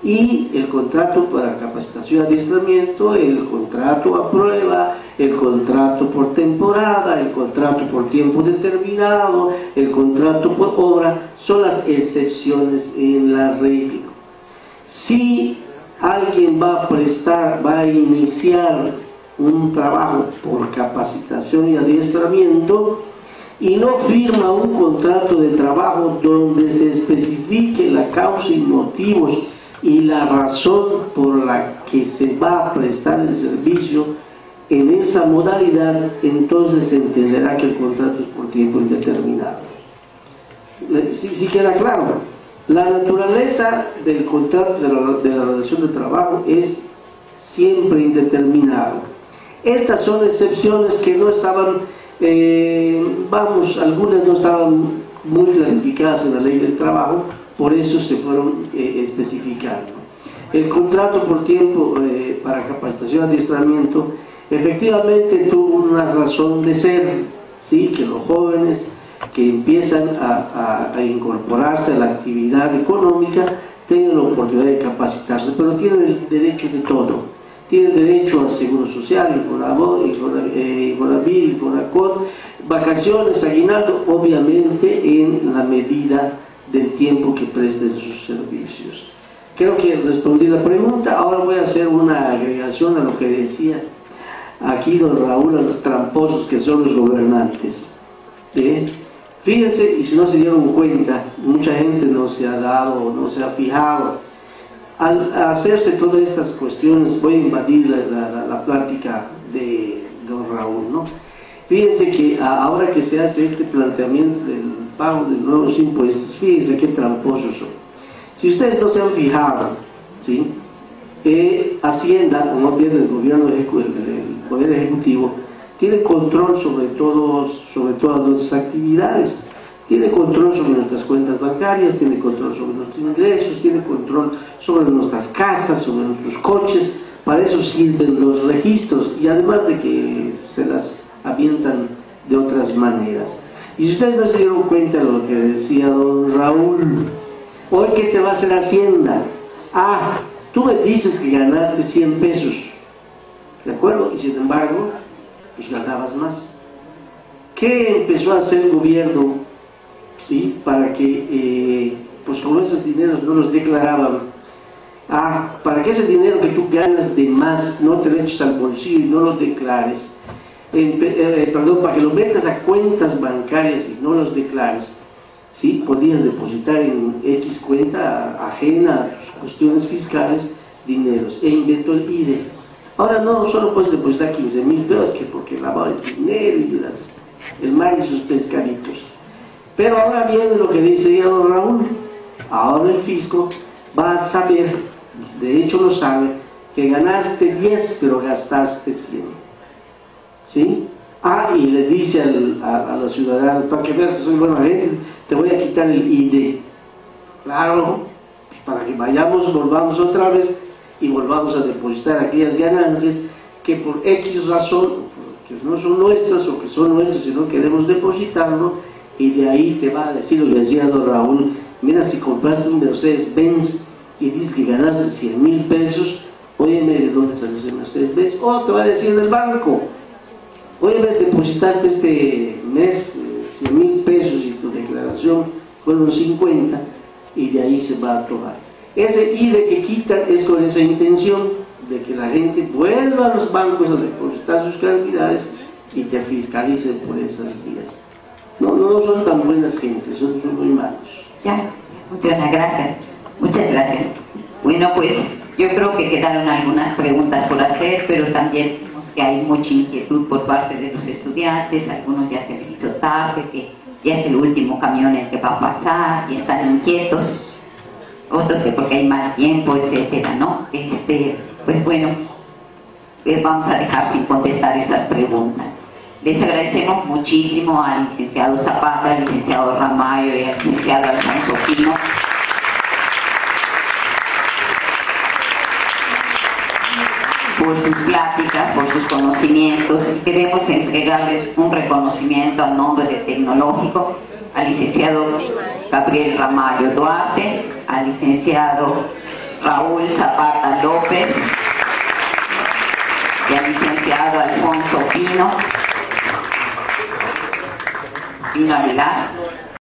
Y el contrato para capacitación y adiestramiento, el contrato a prueba, el contrato por temporada, el contrato por tiempo determinado, el contrato por obra, son las excepciones en la regla. Si alguien va a iniciar un trabajo por capacitación y adiestramiento y no firma un contrato de trabajo donde se especifique la causa y motivos y la razón por la que se va a prestar el servicio en esa modalidad, entonces se entenderá que el contrato es por tiempo indeterminado. Si queda claro, la naturaleza del contrato de la relación de trabajo es siempre indeterminado. Estas son excepciones que no estaban, algunas no estaban muy clarificadas en la ley del trabajo, por eso se fueron especificando. El contrato por tiempo para capacitación y adiestramiento efectivamente tuvo una razón de ser, ¿sí? Que los jóvenes que empiezan a incorporarse a la actividad económica tengan la oportunidad de capacitarse, pero tienen el derecho de todo. Tienen derecho al seguro social, Infonavit, Infonacot, vacaciones, aguinaldo, obviamente en la medida del tiempo que presten sus servicios. Creo que respondí la pregunta. Ahora voy a hacer una agregación a lo que decía aquí don Raúl, a los tramposos que son los gobernantes. Fíjense, y si no se dieron cuenta, mucha gente no se ha dado, no se ha fijado. Al hacerse todas estas cuestiones, voy a invadir la plática de don Raúl, ¿no? Fíjense que ahora que se hace este planteamiento del pago de nuevos impuestos, fíjense qué tramposos son. Si ustedes no se han fijado, ¿sí? Hacienda, o más bien el Poder Ejecutivo, tiene control sobre todas nuestras actividades, tiene control sobre nuestras cuentas bancarias, tiene control sobre nuestros ingresos, tiene control sobre nuestras casas, sobre nuestros coches. Para eso sirven los registros, y además de que se las avientan de otras maneras. Y si ustedes no se dieron cuenta de lo que decía don Raúl, hoy ¿qué te va a hacer Hacienda? Ah, tú me dices que ganaste 100 pesos, ¿de acuerdo? Y sin embargo, pues ganabas más. ¿Qué empezó a hacer el gobierno, sí, para que, pues como esos dineros no los declaraban? Ah, para que ese dinero que tú ganas de más no te lo eches al bolsillo y no lo declares, para que lo metas a cuentas bancarias y no los declares, ¿sí? Podías depositar en X cuenta ajena a tus cuestiones fiscales dineros, e inventó el IDE. Ahora no, solo puedes depositar 15,000 pesos, que porque lavaba el dinero y el mar y sus pescaditos. Pero ahora viene lo que dice ya don Raúl. Ahora el fisco va a saber, de hecho lo sabe, que ganaste 10 pero gastaste 100, ¿sí? Ah, y le dice a los ciudadanos, para que veas que soy buena gente, te voy a quitar el ID. Claro, pues para que volvamos otra vez y volvamos a depositar aquellas ganancias que por X razón, que no son nuestras o que son nuestras y no queremos depositarlo, y de ahí te va a decir lo que decía don Raúl. Mira, si compraste un Mercedes-Benz y dices que ganaste 100,000 pesos, óyeme, ¿de dónde salió ese Mercedes-Benz? O te va a decir del banco, óyeme, depositaste este mes 100,000 pesos y tu declaración fueron 50, y de ahí se va a tomar. Ese IDE que quitan es con esa intención de que la gente vuelva a los bancos a depositar sus cantidades y te fiscalicen por esas vías. No son tan buenas gentes, son muy malos. Ya, muchas gracias. Bueno, pues yo creo que quedaron algunas preguntas por hacer, pero también decimos que hay mucha inquietud por parte de los estudiantes. Algunos ya se les hizo tarde, que ya es el último camión el que va a pasar y están inquietos. Otros porque hay mal tiempo, etcétera, ¿no? Pues bueno, les vamos a dejar sin contestar esas preguntas. Les agradecemos muchísimo al licenciado Zapata, al licenciado Ramallo y al licenciado Alfonso Pino por sus pláticas, por sus conocimientos, y queremos entregarles un reconocimiento a nombre del Tecnológico al licenciado Gabriel Ramallo Duarte, al licenciado Raúl Zapata López y al licenciado Alfonso Pino Aguilar,